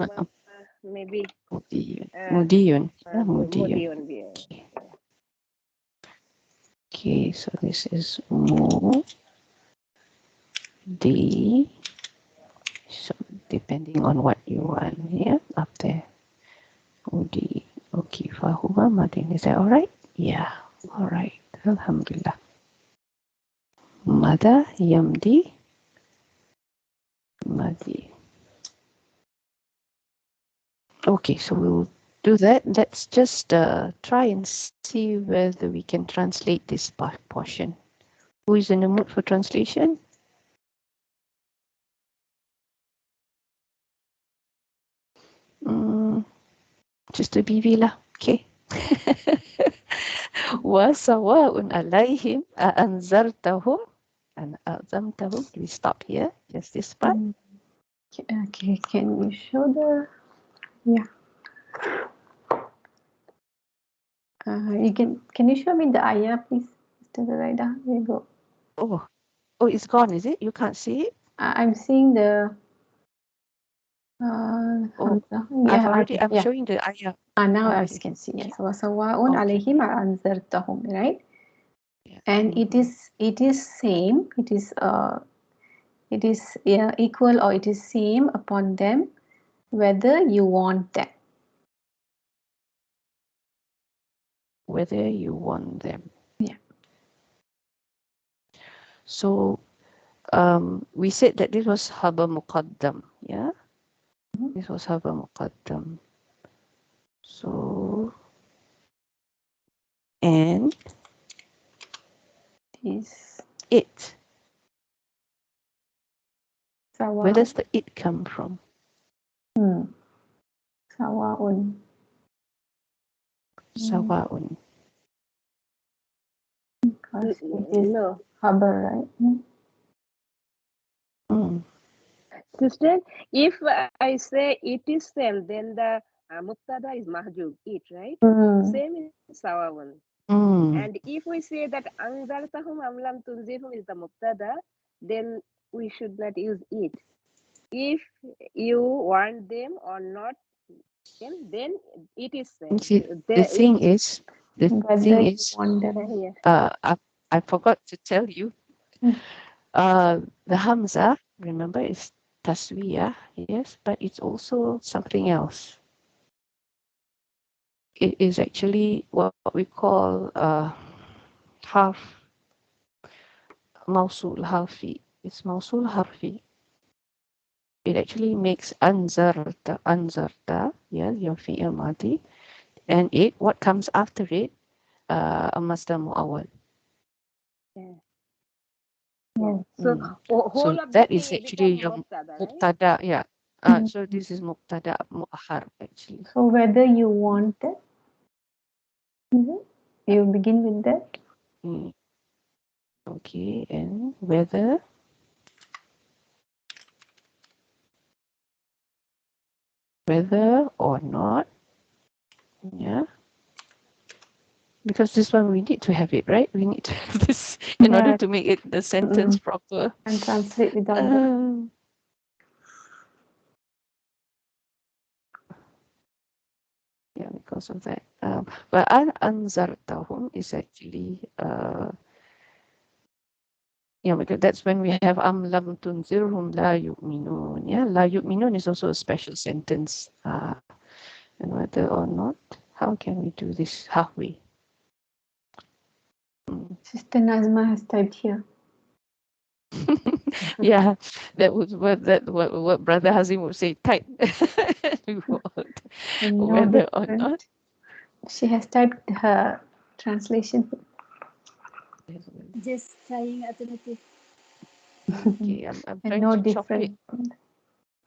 Maybe. Mudiyun. Mudiyun. Modiun. Okay. Okay, so this is mudi. So depending on what you want here, up there. Mudi. Okay, fahuwa madin. Is that all right? Yeah. All right. Alhamdulillah. Mada yamdi madi. Okay, so we'll do that. Let's just try and see whether we can translate this portion. Who is in the mood for translation? Sister Bibi lah. Okay. وَسَوَاءٌ عَلَيْهِمْ أَأَنذَرْتَهُمْ and أَعْزَمْتَهُمْ. We stop here. Just this part. Okay, can you show the? Yeah. Can you show me the ayah, please, Mr. ذريدة? There you go. Oh, it's gone, is it? You can't see it? I'm seeing the. Hamza. Yeah, I'm showing the ayah. now I already. can see. Yes. وَسَوَاءٌ عَلَيْهِمْ أَأَنذَرْتَهُمْ. Right. And it is same. It is equal, or it is same upon them, whether you want them. Whether you want them. Yeah. So we said that this was Haba Muqaddam, yeah? This was Haba Muqaddam. So, and Is it. sawa. Where does the it come from? Sawaun. Sawa'un. Because it is No, khabar, right? sister, if I say it is same, then the mubtada is mahjub, it, right? Same is sawawun. And if we say that anzartahum am lam tunzirhum is the mubtada, then we should not use it. If you want them or not, then it is same. The thing is, Want them. I forgot to tell you, the Hamza, remember, is taswiyah, yes, but it's also something else. It is actually what we call harf, mausul harfi. It's mausul harfi. It actually makes anzarta, yeah, your fi'il madi, and it, what comes after it, a masdar mu'awwal. So whole So of that the is thing actually become your mubtada, right? mubtada, yeah. So this is mubtada mu'akhar actually. So whether you want that, you begin with that. Okay, and whether or not, yeah. Because this one we need to have it, right? We need to have this in order to make it the sentence proper. And translate without that. Yeah, because of that. But anzartahum is actually yeah, because that's when we have lam tunzirhum la yu'minun. Yeah, la yu'minun is also a special sentence. And whether or not, how can we do this halfway? Sister Nazma has typed here. Yeah, that was what Brother Hazim would say. Type. Whether or not. She has typed her translation. Just trying alternative. Okay, I'm trying no to chop it.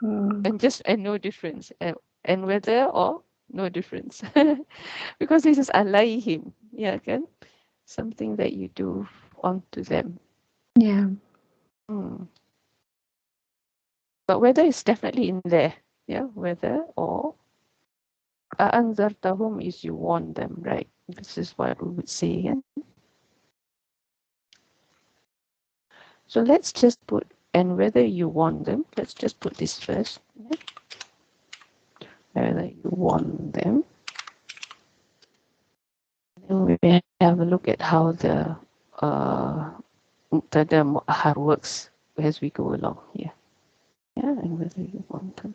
And no difference. And whether or no difference. Because this is alayhim. Yeah, kan? Something that you do onto them. Yeah. But whether is definitely in there. Yeah, whether or anzartahum is you warn them, right? This is what we would say. Yeah? So let's just put, and whether you want them, let's just put this first. Yeah? Whether you want them. Then we have a look at how the Muqtada Mu'ahar works as we go along here. Yeah, and whether you want them.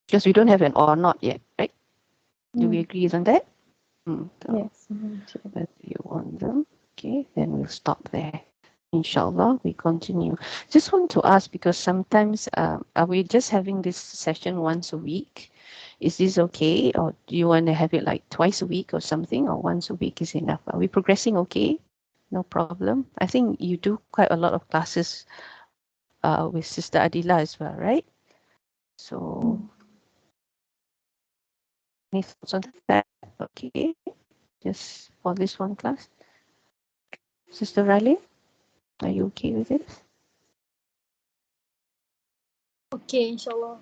Because we don't have an or not yet, right? Do we agree on that? So Yes. whether you want them. Okay, then we'll stop there. Inshallah, we continue. Just want to ask, because sometimes are we just having this session once a week? Is this okay? Or do you want to have it like twice a week or something? Or once a week is enough? Are we progressing okay? No problem. I think you do quite a lot of classes with Sister Adila as well, right? So, any thoughts on that? Okay, just for this one class. Sister Riley, are you okay with it? Okay, inshallah.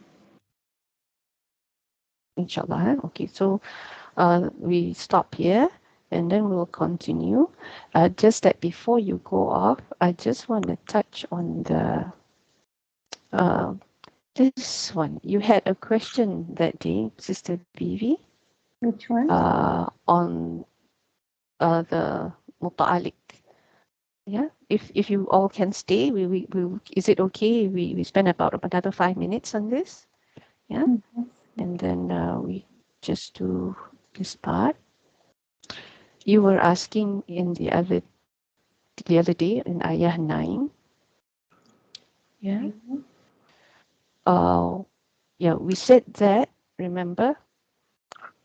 Inshallah. Okay, so we stop here and then we'll continue. Just that before you go off, I just want to touch on the this one. You had a question that day, Sister Bibi. Which one? On the muta'alik. Yeah, if you all can stay, we is it okay? We spend about another 5 minutes on this. Yeah, and then we just do this part. You were asking in the other the other day in Ayah 9. Yeah. Yeah, we said that, remember,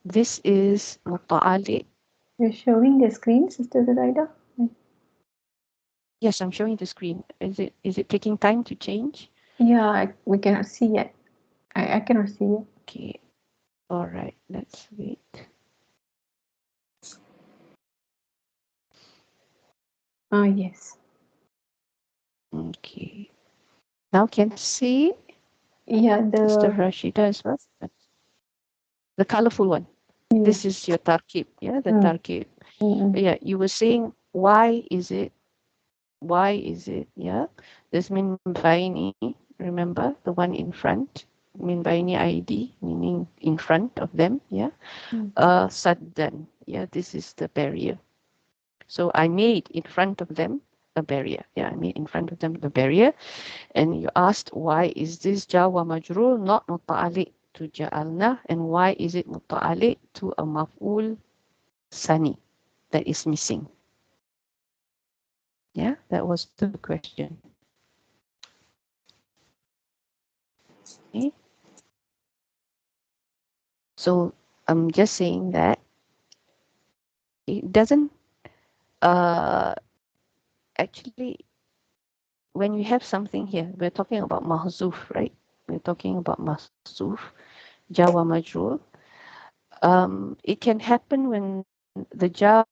this is muta'alliq. You're showing the screen, Sister ذريدة? Yes, I'm showing the screen. Is it taking time to change? Yeah, we cannot see it. I cannot see it. Okay. All right, let's wait. Yes. Okay. Now can you see Yeah, Sister the Rashida as well? The colorful one. This is your tarkib, yeah, the tarkib. Yeah, you were saying why is it, yeah? This min baini, remember the one in front, min baini ID, meaning in front of them, yeah? Saddan, yeah, this is the barrier. So I made in front of them a barrier. Yeah, I made in front of them the barrier. And you asked why is this Jawa majrur not muta'alliq to ja'alna, and why is it muta'alliq to a maf'ul sani that is missing? Yeah, that was the question. Okay. So I'm just saying that it doesn't actually, when you have something here, we're talking about mahzuf, right? We're talking about mahzuf, Jawa majrur. It can happen when the jar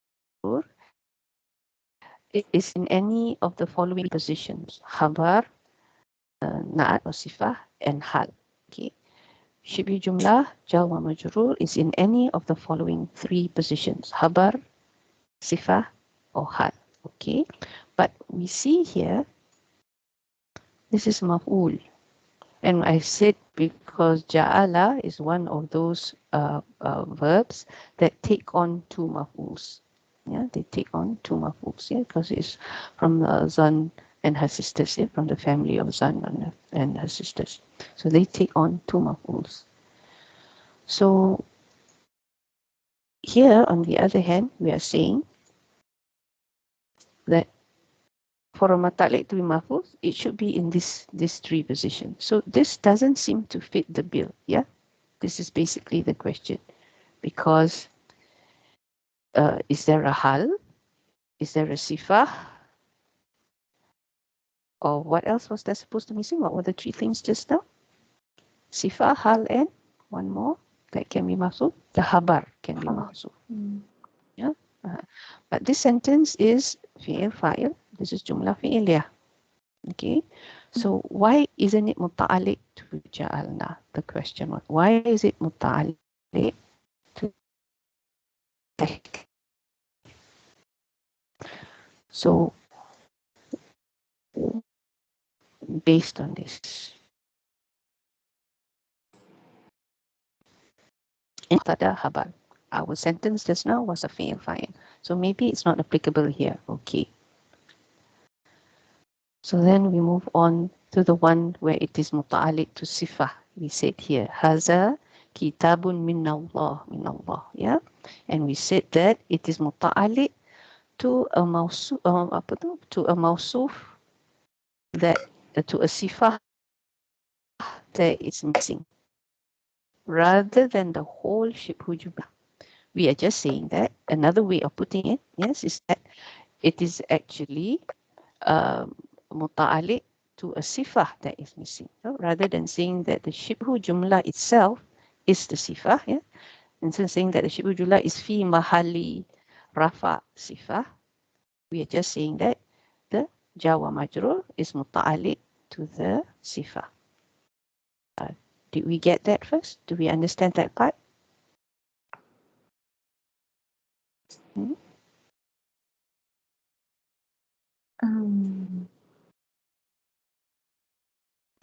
is in any of the following positions: khabar, na'at or sifah, and hal. Okay. Shibhi jumlah, jar wa majrur is in any of the following three positions: khabar, sifah, or hal. Okay. But we see here, this is maf'ul. And I said because ja'ala is one of those verbs that take on two maf'uls. Yeah, they take on two maf'uls. Yeah, because it's from Zan and her sisters. Yeah, from the family of Zan and her sisters. So they take on two maf'uls. So here, on the other hand, we are saying that for a matalik to be maf'ul, it should be in these three positions. So this doesn't seem to fit the bill. Yeah. This is basically the question, because is there a hal? Is there a sifah? Or what else was there supposed to be missing? What were the three things just now? Sifah, hal, and one more that can be mahsub. The habar can be mahsub. Yeah. But this sentence is fi'il fa'il. This is jumlah fi'iliyah. Okay. So why isn't it muta'alliq to ja'alna? The question was, why is it muta'alliq to so based on this, habar, our sentence just now was a fi'il fa'il. So maybe it's not applicable here. Okay. So then we move on to the one where it is muta'alliq to sifah. We said here, haza kitabun minallah. Yeah. And we said that it is muta'alliq to a mawsuf, to a mawsuf that, to a sifah that is missing, rather than the whole shibhu jumlah. We are just saying that another way of putting it, yes, is that it is actually muta'alliq to a sifah that is missing. So rather than saying that the shibhu jumlah itself is the sifah, yeah, instead of saying that the shibhu jumlah is fi mahali rafa sifah, we are just saying that the jawa majrur is muta'alliq to the sifah. Did we get that first? Do we understand that part?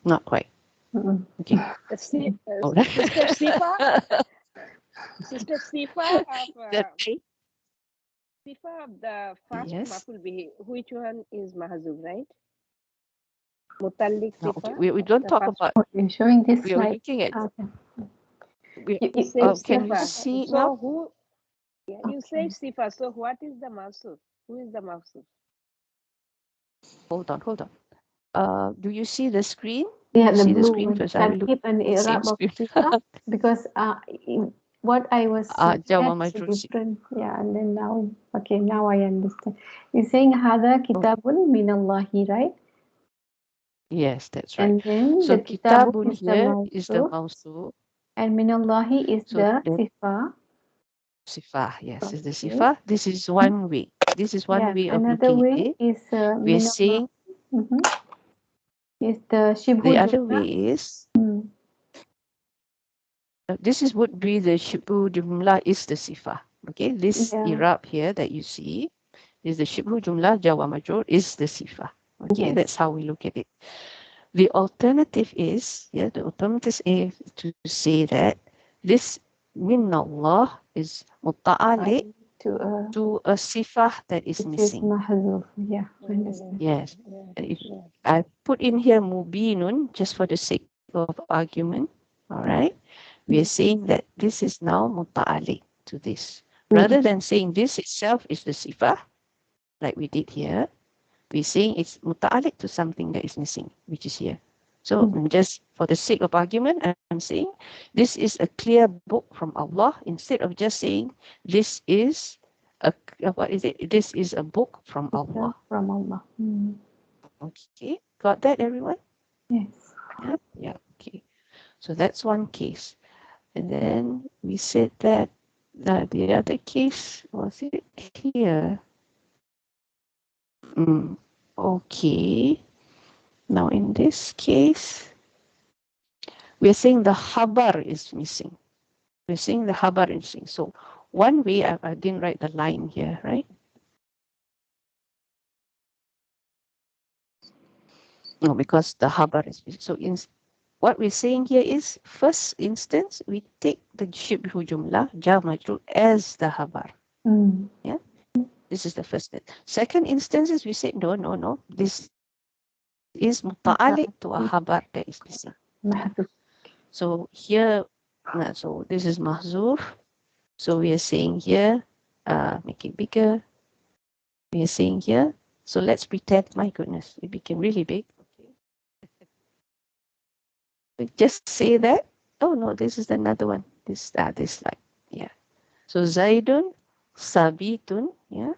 Not quite. Okay. Sister Sifa of the first maful bihi, which one is mahzub, right? Mutallik No, sifa. okay. We don't talk about. You're showing this We are slide. looking at. You say Can you sifa. see So now? who? Yeah, you say sifa. So what is the mafsuf? Who is the mafsuf? hold on. Do you see the screen? Yeah, You the see the blue screen one. first? I will look Tarkib and at the same Irab of screen. Surah, because what I was saying Jawa that's Majrur. different. Yeah, and then now, okay, now I understand. You're saying Hada Kitabun Minallahi, right? Yes, that's right. And then So the Kitabun kitabun is the here is the Mawsuf, mawsuf. and Minallahi is So the then Sifa. sifah, yes, is the Okay. sifah. This is one way. This is one Yeah, way of another looking way at it. is We are Minallahi. saying Is the Shibhu the other Jumla. way is this is would be the shibhu jumlah is the sifah. Okay, this Yeah. irab here that you see is the shibhu jumlah jawa majrur is the sifah. Okay, Yes. that's how we look at it. The alternative is to say that this min Allah is muta'alliq to a sifah that is missing. Mahzuf. Yeah, I understand. Yes. I put in here mubinun just for the sake of argument. All right. We are saying that this is now muta'alliq to this. Rather than saying this itself is the sifah, like we did here, we're saying it's muta'alliq to something that is missing, which is here. So just for the sake of argument, I'm saying this is a clear book from Allah instead of just saying this is what is it? This is a book from Allah. From Allah. Okay, got that, everyone? Yes. Yeah. Okay. So that's one case, and then we said that the other case was it here? Okay. Now in this case, we're saying the habar is missing. We're saying the habar is missing. So one way, I didn't write the line here, right? No, because the habar is missing. So what we're saying here is, first instance, we take the shibhu jumlah, jar majrur, as the habar. Yeah, this is the first step. Second instance is we say, no, this is muta'alliq to a habar that is missing. So here, so this is mahzuf. So we are saying here, make it bigger. We are saying here, so let's pretend, my goodness, it became really big. We just say that, oh no, this is another one. This like, yeah. So Zaidun Sabitun, yeah,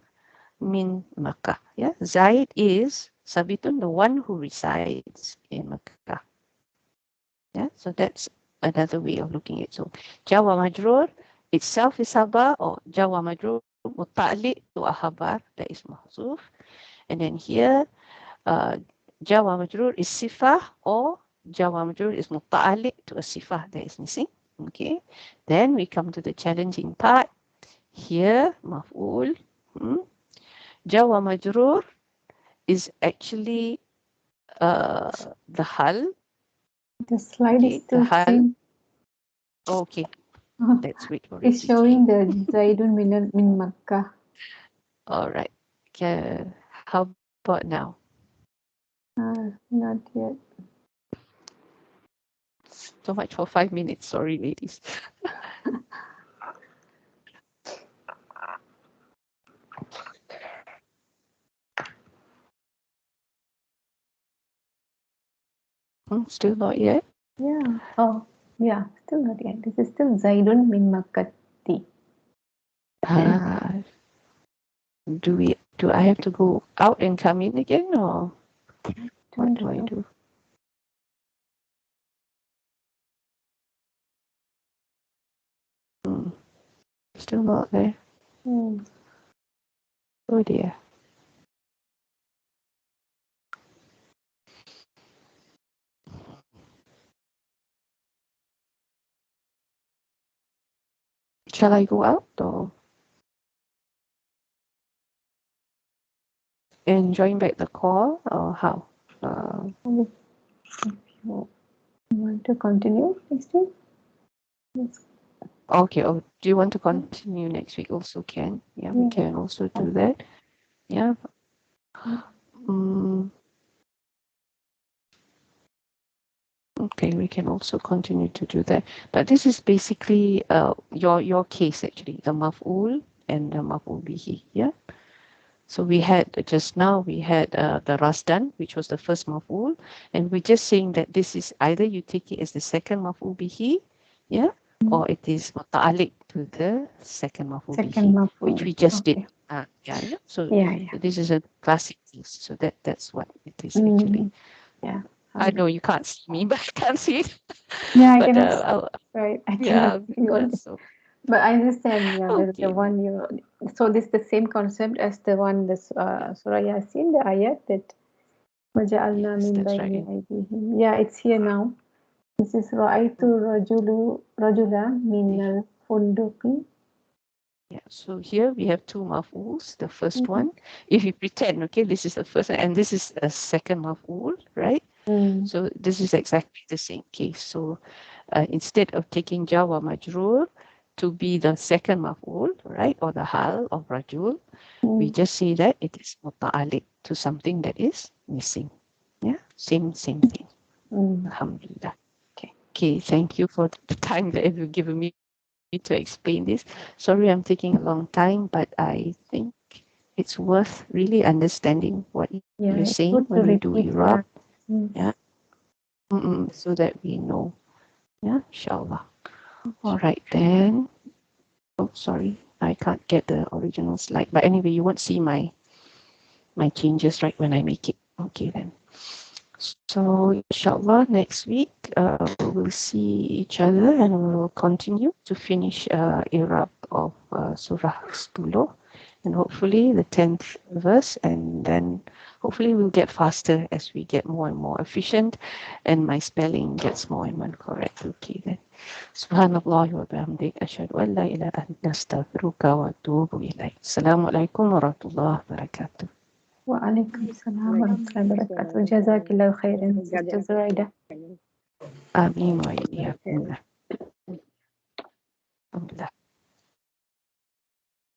min Makkah. Yeah, Zaid is Sabitun, the one who resides in Makkah. Yeah, so that's another way of looking at it. So Jawa Majrur itself is habar, or Jawa Majrur muta'alliq to a habar that is mahzuf. And then here, Jawa Majrur is sifah, or Jawa Majrur is muta'alliq to a sifah that is missing. Okay, then we come to the challenging part. Here, maf'ul, Jawa Majrur is actually the hal. The slide is still same. Okay, let's wait for it. It's showing the Zaidun min Makkah. All right. How about now? Not yet. So much for 5 minutes. Sorry, ladies. Still not yet? Yeah. Oh, yeah. Still not yet. This is still Zaidun min Makkati. Do I have to go out and come in again, or what do I do? Still not there. Oh dear. Shall I go out or and join back the call, or how? If you want to continue next week? Yes. Okay. Oh, do you want to continue next week? Also can. Yeah, we can also do that. Yeah. Okay, we can also continue to do that. But this is basically your case actually, the maf'ul and the maf'ul bihi. Yeah. So we had just now we had the rasdan, which was the first maf'ul, and we're just saying that this is either you take it as the second maf'ul bihi, yeah, or it is muta'alliq to the second maf'ul Second bihi, maf'ul. which we just Okay. did. Yeah. So Yeah. this is a classic case. So that's what it is actually. Yeah. I know you can't see me, but I can't see it. Yeah, I But cannot. Right. I yeah, cannot see all this. so But I understand. Yeah, the okay. one you. So this is the same concept as the one this Surah Yasin, the ayat that وَجَعَلْنَا Yes, مِنْ that's بَيْنِ right. أَيْدِيهِمْ. Yeah, it's here now. This is رَأَيْتُ رَجُلًا مِنَ الْفُنْدُقِ. Yeah, so here we have two maf'uls. The first one, if you pretend, okay, this is the first one, and this is a second maf'ul, right? So this is exactly the same case. So instead of taking Jawa Majrur to be the second maf'ul, right, or the hal of Rajul, we just say that it is muta'alliq to something that is missing. Yeah, same thing. Alhamdulillah. Okay, thank you for the time that you've given me to explain this. Sorry I'm taking a long time, but I think it's worth really understanding what you're saying when we do Irab. Yeah. So that we know. Yeah, inshallah. All right, then. Oh, sorry. I can't get the original slide. But anyway, you won't see my changes right when I make it. Okay, then. So, inshallah, next week we'll see each other and we'll continue to finish Irab of Surah 10 and hopefully the 10th verse, and then hopefully we'll get faster as we get more and more efficient and my spelling gets more and more correct. Okay, then. Subhanallah wa bihamdik, ashhadu an la ilaha illa astaghfiruka wa atubu ilayk. Assalamu alaikum wa rahmatullahi wa barakatuh. وعليكم السلام ورحمة الله وبركاته. جزاك الله خيرا Sister Zuraidah. Ameen wa iyyakum. Alhamdulillah.